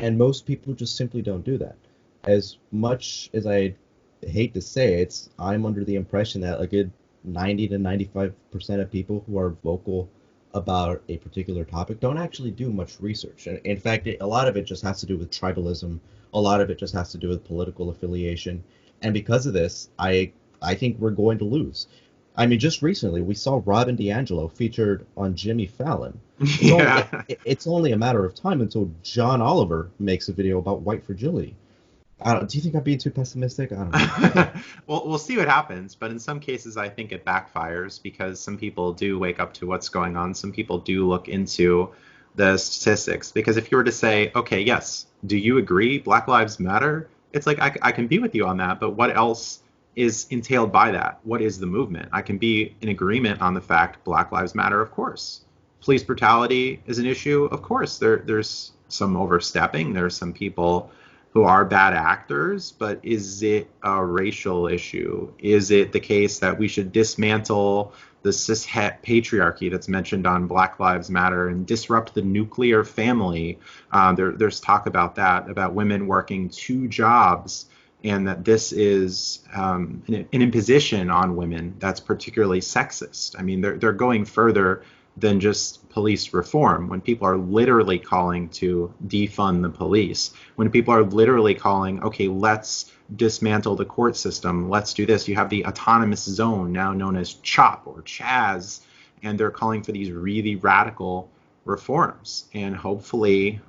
And most people just simply don't do that. As much as I hate to say it, I'm under the impression that a good 90 to 95% of people who are vocal about a particular topic don't actually do much research. And in fact, a lot of it just has to do with tribalism. A lot of it just has to do with political affiliation. And because of this, I think we're going to lose. I mean, just recently, we saw Robin DiAngelo featured on Jimmy Fallon. It's only a matter of time until John Oliver makes a video about white fragility. Do you think I'm being too pessimistic? I don't know. Well, we'll see what happens, but in some cases, I think it backfires because some people do wake up to what's going on. Some people do look into the statistics. Because if you were to say, okay, yes, do you agree Black Lives Matter? It's like I can be with you on that, but what else is entailed by that? What is the movement? I can be in agreement on the fact Black Lives Matter, of course. Police brutality is an issue, of course. There's some overstepping. There's some people who are bad actors, but is it a racial issue? Is it the case that we should dismantle the cishet patriarchy that's mentioned on Black Lives Matter and disrupt the nuclear family? There's talk about that, about women working two jobs, and that this is an imposition on women that's particularly sexist. I mean, they're going further than just police reform, when people are literally calling to defund the police, when people are literally calling, okay, let's dismantle the court system, let's do this. You have the autonomous zone, now known as CHOP or CHAZ, and they're calling for these really radical reforms. And hopefully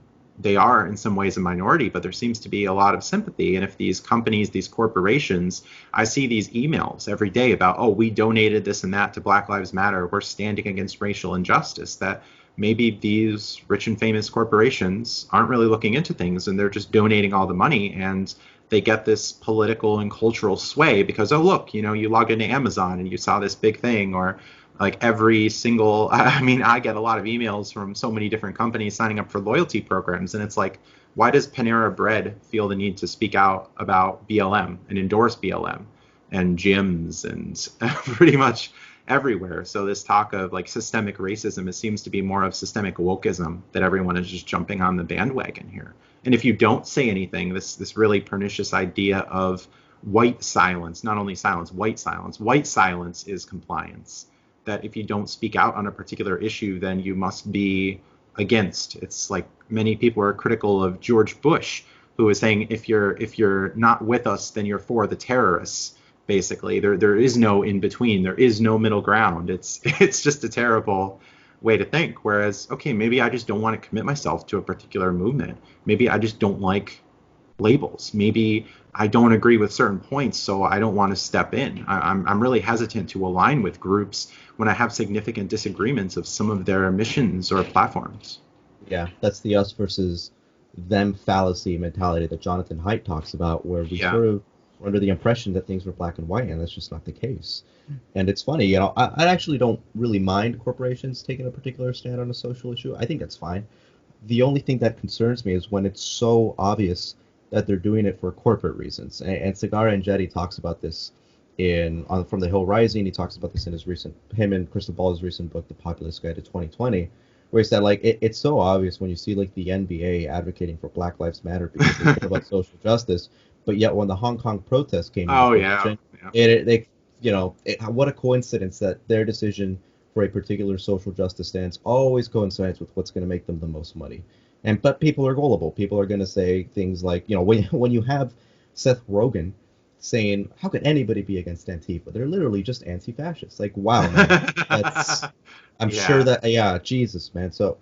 they are in some ways a minority, but there seems to be a lot of sympathy. And if these companies, these corporations, I see these emails every day about, oh, we donated this and that to Black Lives Matter, we're standing against racial injustice, that maybe these rich and famous corporations aren't really looking into things and they're just donating all the money, and they get this political and cultural sway because, oh, look, you know, you logged into Amazon and you saw this big thing, or like every single, I mean, I get a lot of emails from so many different companies signing up for loyalty programs, and it's like, why does Panera Bread feel the need to speak out about BLM and endorse BLM and gyms and pretty much everywhere? So this talk of like systemic racism, it seems to be more of systemic wokeism, that everyone is just jumping on the bandwagon here. And if you don't say anything, this really pernicious idea of white silence, not only silence, white silence is compliance, that if you don't speak out on a particular issue, then you must be against. It's like many people are critical of George Bush, who was saying, if you're not with us, then you're for the terrorists. Basically, there is no in between. There is no middle ground. It's just a terrible way to think. Whereas, okay, maybe I just don't want to commit myself to a particular movement. Maybe I just don't like labels. Maybe I don't agree with certain points, so I don't want to step in. I'm really hesitant to align with groups when I have significant disagreements of some of their missions or platforms. Yeah, that's the us versus them fallacy mentality that Jonathan Haidt talks about, where we Yeah. sort of were under the impression that things were black and white, and that's just not the case. And it's funny, you know, I actually don't really mind corporations taking a particular stand on a social issue. I think that's fine. The only thing that concerns me is when it's so obvious that they're doing it for corporate reasons. And Segarra and Jetty talks about this From the Hill Rising. He talks about this in him and Crystal Ball's recent book, The Populist Guide to 2020, where he said like it's so obvious when you see like the NBA advocating for Black Lives Matter because they care about social justice, but yet when the Hong Kong protests came into Oh yeah. fruition, Yeah. what a coincidence that their decision for a particular social justice stance always coincides with what's going to make them the most money. But people are gullible. People are going to say things like, when you have Seth Rogen saying, "How could anybody be against Antifa? They're literally just anti-fascists." Like, wow, man, that's. I'm sure Yeah. that, yeah, Jesus, man. So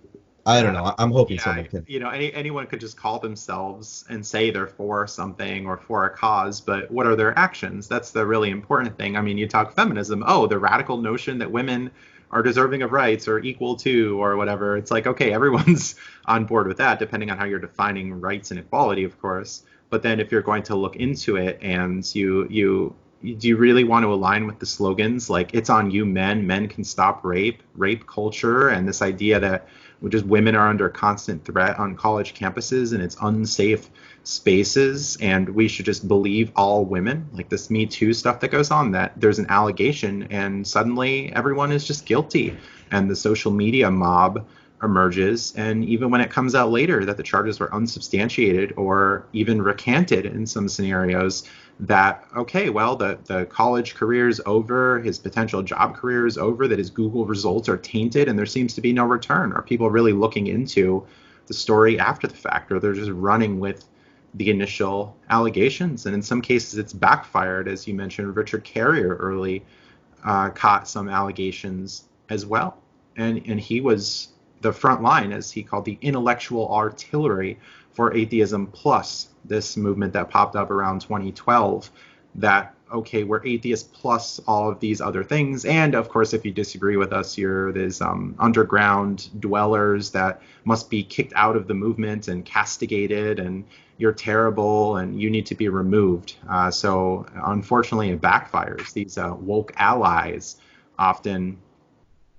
I don't Yeah. know. I'm hoping Yeah. someone can. You know, anyone could just call themselves and say they're for something or for a cause, but what are their actions? That's the really important thing. I mean, you talk feminism, oh, the radical notion that women are deserving of rights or equal to or whatever. It's like, okay, everyone's on board with that, depending on how you're defining rights and equality, of course. But then if you're going to look into it and do you really want to align with the slogans like it's on you men can stop rape culture, and this idea that just women are under constant threat on college campuses and it's unsafe spaces and we should just believe all women, like this Me Too stuff that goes on, that there's an allegation and suddenly everyone is just guilty, and the social media mob emerges, and even when it comes out later that the charges were unsubstantiated or even recanted in some scenarios, that okay, well, the college career is over, his potential job career is over, that his Google results are tainted, and there seems to be no return. Are people really looking into the story after the fact, or they're just running with the initial allegations? And in some cases it's backfired. As you mentioned, Richard Carrier early caught some allegations as well, and he was the front line, as he called the intellectual artillery for atheism plus this movement that popped up around 2012 that, okay, we're atheists plus all of these other things. And of course, if you disagree with us, you're these underground dwellers that must be kicked out of the movement and castigated, and you're terrible and you need to be removed. So unfortunately, it backfires. These woke allies often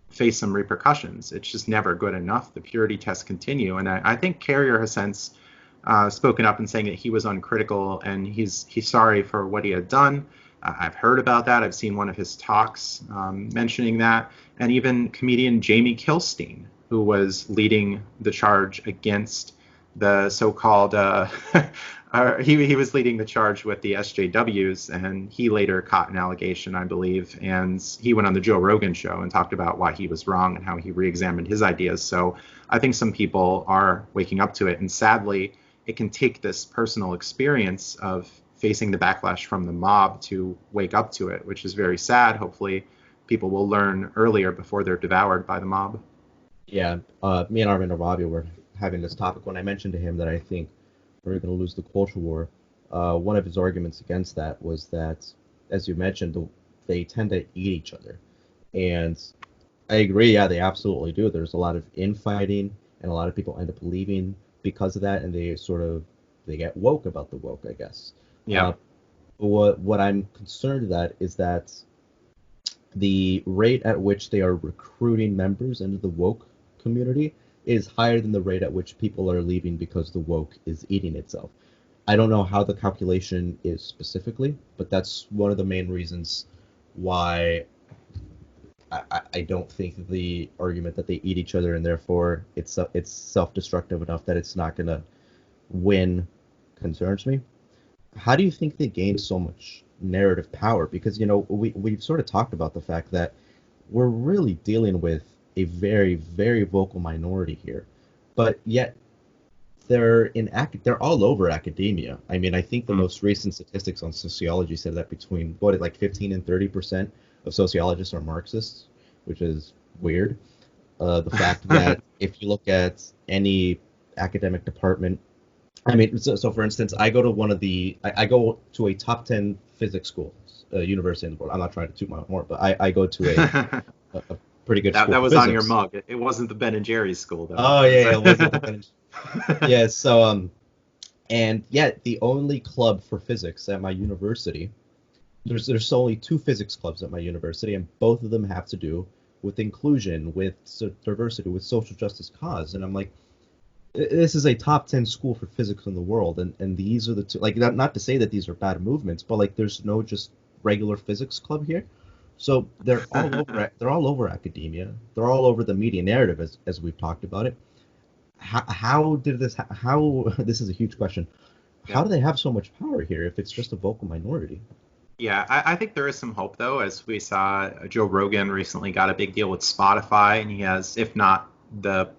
face some repercussions. It's just never good enough. The purity tests continue. And I think Carrier has since spoken up and saying that he was uncritical and he's sorry for what he had done. I've heard about that. I've seen one of his talks mentioning that. And even comedian Jamie Kilstein, who was leading the charge against the so-called he was leading the charge with the SJWs, and he later caught an allegation, I believe, and he went on the Joe Rogan show and talked about why he was wrong and how he re-examined his ideas. So I think some people are waking up to it, and sadly, it can take this personal experience of facing the backlash from the mob to wake up to it, which is very sad. Hopefully, people will learn earlier before they're devoured by the mob. Yeah, me and Armin Arabia were having this topic when I mentioned to him that I think we're going to lose the culture war. One of his arguments against that was that, as you mentioned, they tend to eat each other. And I agree, yeah, they absolutely do. There's a lot of infighting, and a lot of people end up leaving because of that, and they get woke about the woke, I guess. Yeah. What I'm concerned that is that the rate at which they are recruiting members into the woke community is higher than the rate at which people are leaving because the woke is eating itself. I don't know how the calculation is specifically, but that's one of the main reasons why I don't think the argument that they eat each other and therefore it's self-destructive enough that it's not going to win concerns me. How do you think they gained so much narrative power? Because, we've sort of talked about the fact that we're really dealing with a very, very vocal minority here, but yet they're all over academia. I mean, I think the most recent statistics on sociology said that between 15 and 30% of sociologists are Marxists, which is weird. The fact that if you look at any academic department, I mean, so for instance, I go to I go to a top 10 physics school, university in the world. I'm not trying to toot my own horn, but I go to a pretty good school. That was physics. On your mug. It wasn't the Ben and Jerry's school, though. Oh yeah, it wasn't the Ben and Jerry's. Yeah, so and yet the only club for physics at my university, there's only 2 physics clubs at my university, and both of them have to do with inclusion, with diversity, with social justice cause, and I'm like, this is a top 10 school for physics in the world, and these are the two, like, not to say that these are bad movements, but like there's no just regular physics club here. So they're all over academia. They're all over the media narrative, as we've talked about it. How this is a huge question. How do they have so much power here if it's just a vocal minority? Yeah, I think there is some hope, though, as we saw Joe Rogan recently got a big deal with Spotify, and he has, if not one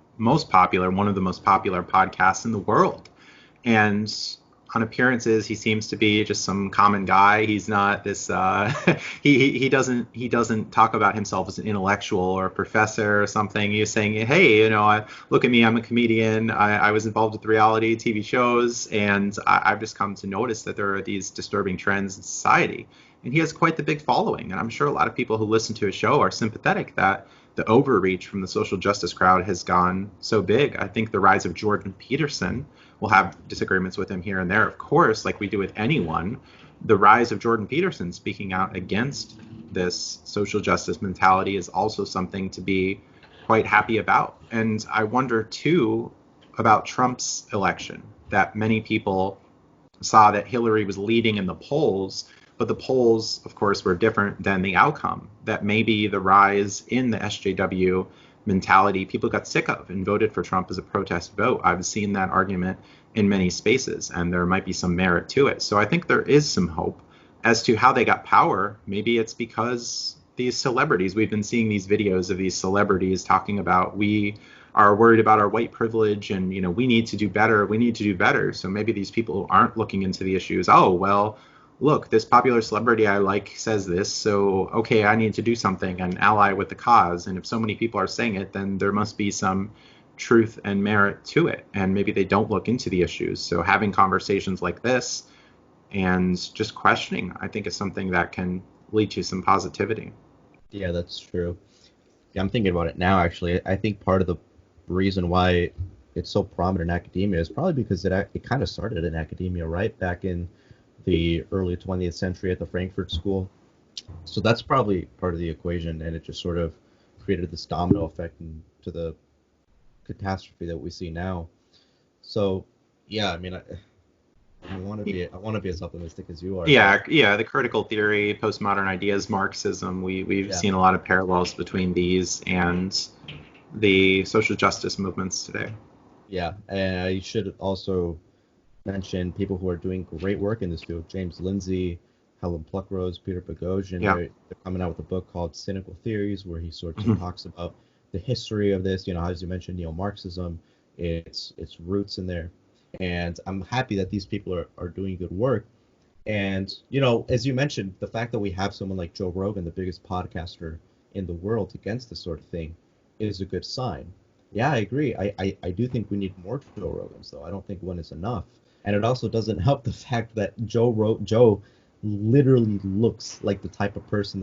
of the most popular podcasts in the world. And on appearances, he seems to be just some common guy. He's not this. He doesn't talk about himself as an intellectual or a professor or something. He's saying, hey, look at me. I'm a comedian. I was involved with reality TV shows, and I've just come to notice that there are these disturbing trends in society. And he has quite the big following. And I'm sure a lot of people who listen to his show are sympathetic that the overreach from the social justice crowd has gone so big. I think the rise of Jordan Peterson, we'll have disagreements with him here and there, of course, like we do with anyone. The rise of Jordan Peterson speaking out against this social justice mentality is also something to be quite happy about. And I wonder, too, about Trump's election, that many people saw that Hillary was leading in the polls, but the polls, of course, were different than the outcome, that maybe the rise in the SJW mentality people got sick of and voted for Trump as a protest vote. I've seen that argument in many spaces, and there might be some merit to it. So I think there is some hope as to how they got power. Maybe it's because these celebrities, we've been seeing these videos of these celebrities talking about, we are worried about our white privilege and, we need to do better. So maybe these people aren't looking into the issues. Oh, well, look, this popular celebrity I like says this, so okay, I need to do something and ally with the cause. And if so many people are saying it, then there must be some truth and merit to it, and maybe they don't look into the issues. So having conversations like this and just questioning, I think, is something that can lead to some positivity. Yeah, that's true. Yeah, I'm thinking about it now, actually. I think part of the reason why it's so prominent in academia is probably because it kind of started in academia, right? Back in the early 20th century at the Frankfurt School. So that's probably part of the equation, and it just sort of created this domino effect into the catastrophe that we see now. So, yeah, I mean, I want to be as optimistic as you are, but Yeah, the critical theory, postmodern ideas, Marxism, we've yeah, seen a lot of parallels between these and the social justice movements today. yeah. And I should also mention people who are doing great work in this field: James Lindsay, Helen Pluckrose, Peter Boghossian. Yeah. They're coming out with a book called Cynical Theories, where he sort of talks about the history of this. You know, as you mentioned, neo-Marxism, its roots in there. And I'm happy that these people are doing good work. And, you know, as you mentioned, the fact that we have someone like Joe Rogan, the biggest podcaster in the world, against this sort of thing is a good sign. Yeah, I agree. I do think we need more Joe Rogans, though. I don't think one is enough. And it also doesn't help the fact that Joe literally looks like the type of person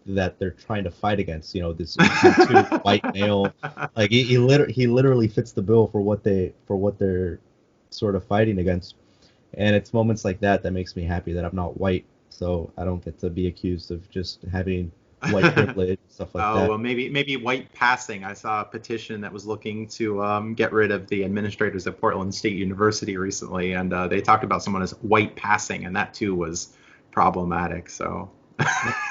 that they're trying to fight against. You know, this tattooed white male. Like he literally fits the bill for what they're sort of fighting against. And it's moments like that that makes me happy that I'm not white, so I don't get to be accused of just having white privilege, stuff like Oh, that. well, maybe white passing. I saw a petition that was looking to get rid of the administrators at Portland State University recently, and they talked about someone as white passing, and that too was problematic. So,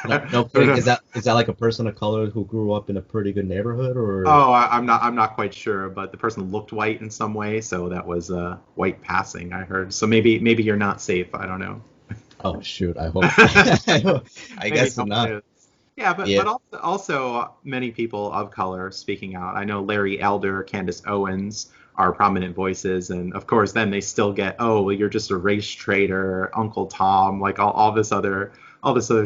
No kidding. Is that like a person of color who grew up in a pretty good neighborhood, or? oh, I'm not quite sure, but the person looked white in some way, so that was white passing, I heard. So maybe you're not safe. I don't know. Oh shoot, I hope. I Maybe guess someone not. is. Yeah, but Yeah. also many people of color speaking out. I know Larry Elder, Candace Owens are prominent voices, and of course, then they still get, oh, well, you're just a race traitor, Uncle Tom, like all this other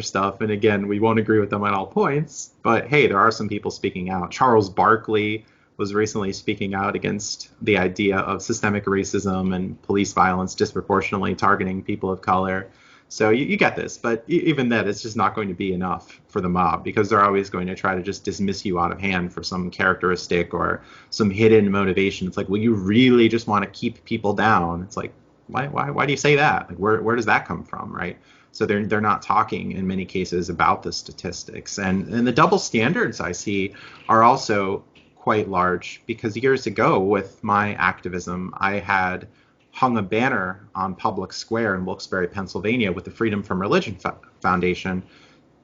stuff. And again, we won't agree with them on all points, but hey, there are some people speaking out. Charles Barkley was recently speaking out against the idea of systemic racism and police violence disproportionately targeting people of color. So you get this, but even that, it's just not going to be enough for the mob because they're always going to try to just dismiss you out of hand for some characteristic or some hidden motivation. It's like, well, you really just want to keep people down. It's like, why do you say that? Like, where does that come from, right? So they're not talking in many cases about the statistics, and the double standards I see are also quite large because years ago with my activism, I had hung a banner on Public Square in Wilkes-Barre, Pennsylvania, with the Freedom from Religion Foundation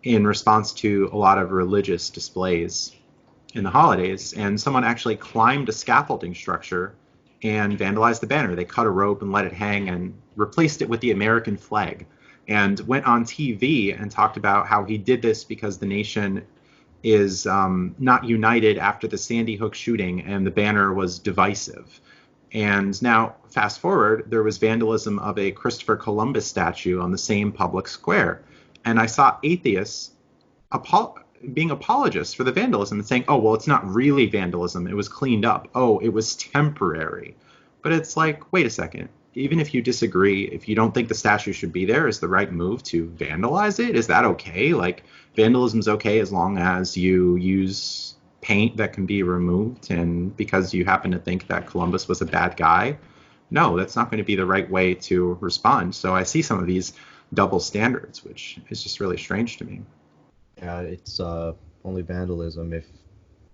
in response to a lot of religious displays in the holidays. And someone actually climbed a scaffolding structure and vandalized the banner. They cut a rope and let it hang and replaced it with the American flag and went on TV and talked about how he did this because the nation is not united after the Sandy Hook shooting and the banner was divisive. And now, fast forward, there was vandalism of a Christopher Columbus statue on the same public square. And I saw atheists being apologists for the vandalism and saying, oh, well, it's not really vandalism. It was cleaned up. Oh, it was temporary. But it's like, wait a second. Even if you disagree, if you don't think the statue should be there, is the right move to vandalize it? Is that okay? Like, vandalism's okay as long as you use paint that can be removed and because you happen to think that Columbus was a bad guy. No, that's not going to be the right way to respond. So I see some of these double standards, which is just really strange to me. Yeah, it's only vandalism if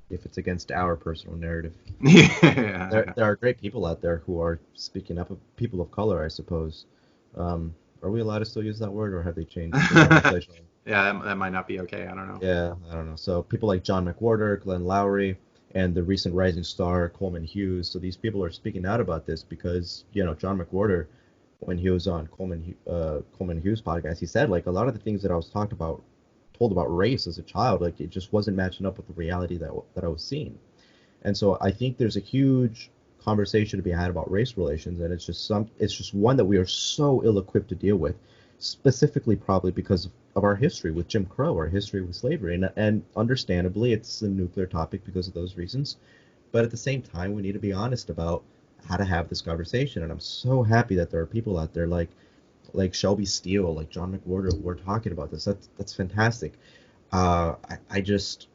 it's against our personal narrative. Yeah. There are great people out there who are speaking up, people of color, I suppose. Are we allowed to still use that word, or have they changed the legislation? Yeah, that might not be okay. I don't know. Yeah, I don't know. So people like John McWhorter, Glenn Lowry, and the recent rising star Coleman Hughes. So these people are speaking out about this because, you know, John McWhorter, when he was on Coleman Hughes podcast, he said like a lot of the things that I was told about race as a child, like it just wasn't matching up with the reality that I was seeing. And so I think there's a huge conversation to be had about race relations, and it's just one that we are so ill-equipped to deal with, specifically probably because of our history with Jim Crow, our history with slavery, and understandably it's a nuclear topic because of those reasons. But at the same time, we need to be honest about how to have this conversation. And I'm so happy that there are people out there like Shelby Steele, like John McWhorter, who are talking about this. That's fantastic. I just,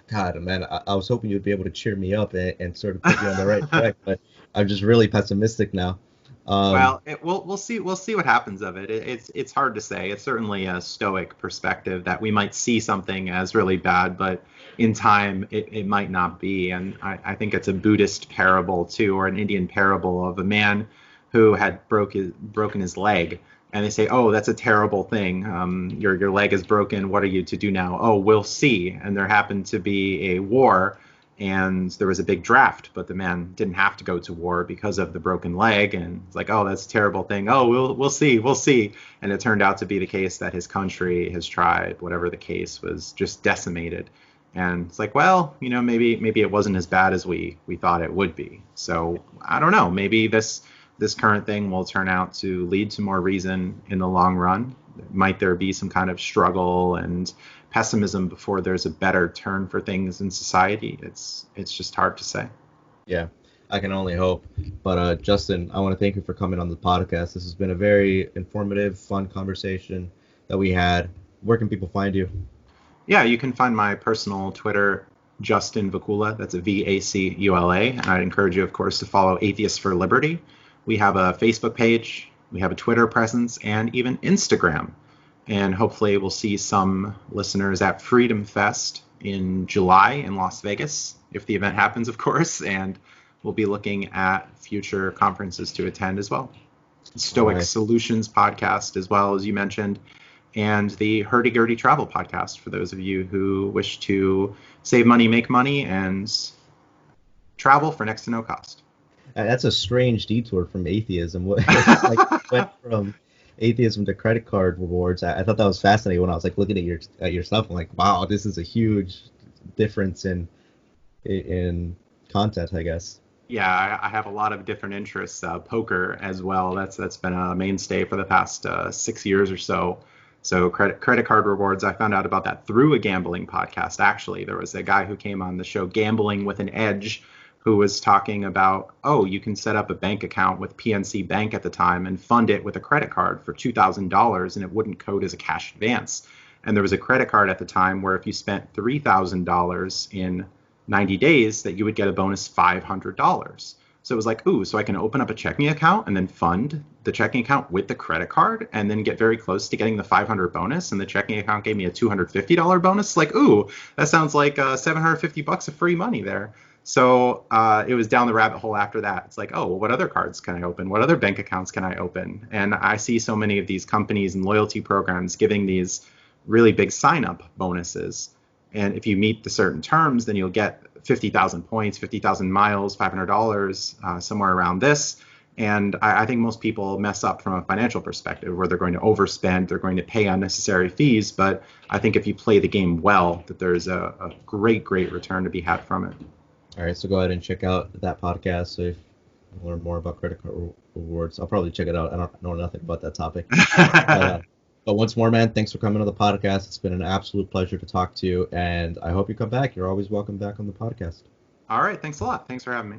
God, man, I was hoping you'd be able to cheer me up and sort of put me on the right track, but I'm just really pessimistic now. Um, Well, we'll see what happens of it. It's hard to say. It's certainly a Stoic perspective that we might see something as really bad, but in time it might not be. And I think it's a Buddhist parable too, or an Indian parable of a man who had broken his leg, and they say, "Oh, that's a terrible thing. Your leg is broken. What are you to do now?" "Oh, we'll see." And there happened to be a war, and there was a big draft, but the man didn't have to go to war because of the broken leg. And it's like, "Oh, that's a terrible thing. Oh, we'll see." And it turned out to be the case that his country, his tribe, whatever the case, was just decimated. And it's like, well, maybe it wasn't as bad as we thought it would be. So I don't know. Maybe this current thing will turn out to lead to more reason in the long run. Might there be some kind of struggle and pessimism before there's a better turn for things in society? It's just hard to say. yeah, I can only hope. But Justin, I want to thank you for coming on the podcast. This has been a very informative, fun conversation that we had. Where can people find you? Yeah, you can find my personal Twitter, Justin Vacula. That's a Vacula. And I'd encourage you, of course, to follow Atheists for Liberty. We have a Facebook page, we have a Twitter presence, and even Instagram. And hopefully we'll see some listeners at Freedom Fest in July in Las Vegas, if the event happens, of course. And we'll be looking at future conferences to attend as well. All Stoic right. Solutions podcast, as well as you mentioned, and the Hurdy Gurdy Travel podcast for those of you who wish to save money, make money, and travel for next to no cost. That's a strange detour from atheism. Like went from atheism to credit card rewards. I thought that was fascinating when I was like looking at your stuff. I'm like, wow, this is a huge difference in content, I guess. Yeah, I have a lot of different interests. Poker as well. That's been a mainstay for the past 6 years or so. So credit card rewards. I found out about that through a gambling podcast. Actually, there was a guy who came on the show, Gambling with an Edge, who was talking about, oh, you can set up a bank account with PNC Bank at the time and fund it with a credit card for $2,000, and it wouldn't code as a cash advance. And there was a credit card at the time where if you spent $3,000 in 90 days, that you would get a bonus $500. So it was like, ooh, so I can open up a checking account and then fund the checking account with the credit card and then get very close to getting the 500 bonus. And the checking account gave me a $250 bonus. Like, ooh, that sounds like $750 of free money there. So it was down the rabbit hole after that. It's like, oh, well, what other cards can I open? What other bank accounts can I open? And I see so many of these companies and loyalty programs giving these really big sign-up bonuses. And if you meet the certain terms, then you'll get 50,000 points, 50,000 miles, $500, somewhere around this. And I think most people mess up from a financial perspective where they're going to overspend, they're going to pay unnecessary fees. But I think if you play the game well, that there's a great return to be had from it. All right, so go ahead and check out that podcast so if you learn more about credit card rewards. I'll probably check it out. I don't know nothing about that topic. But once more, man, thanks for coming on the podcast. It's been an absolute pleasure to talk to you, and I hope you come back. You're always welcome back on the podcast. All right. Thanks a lot. Thanks for having me.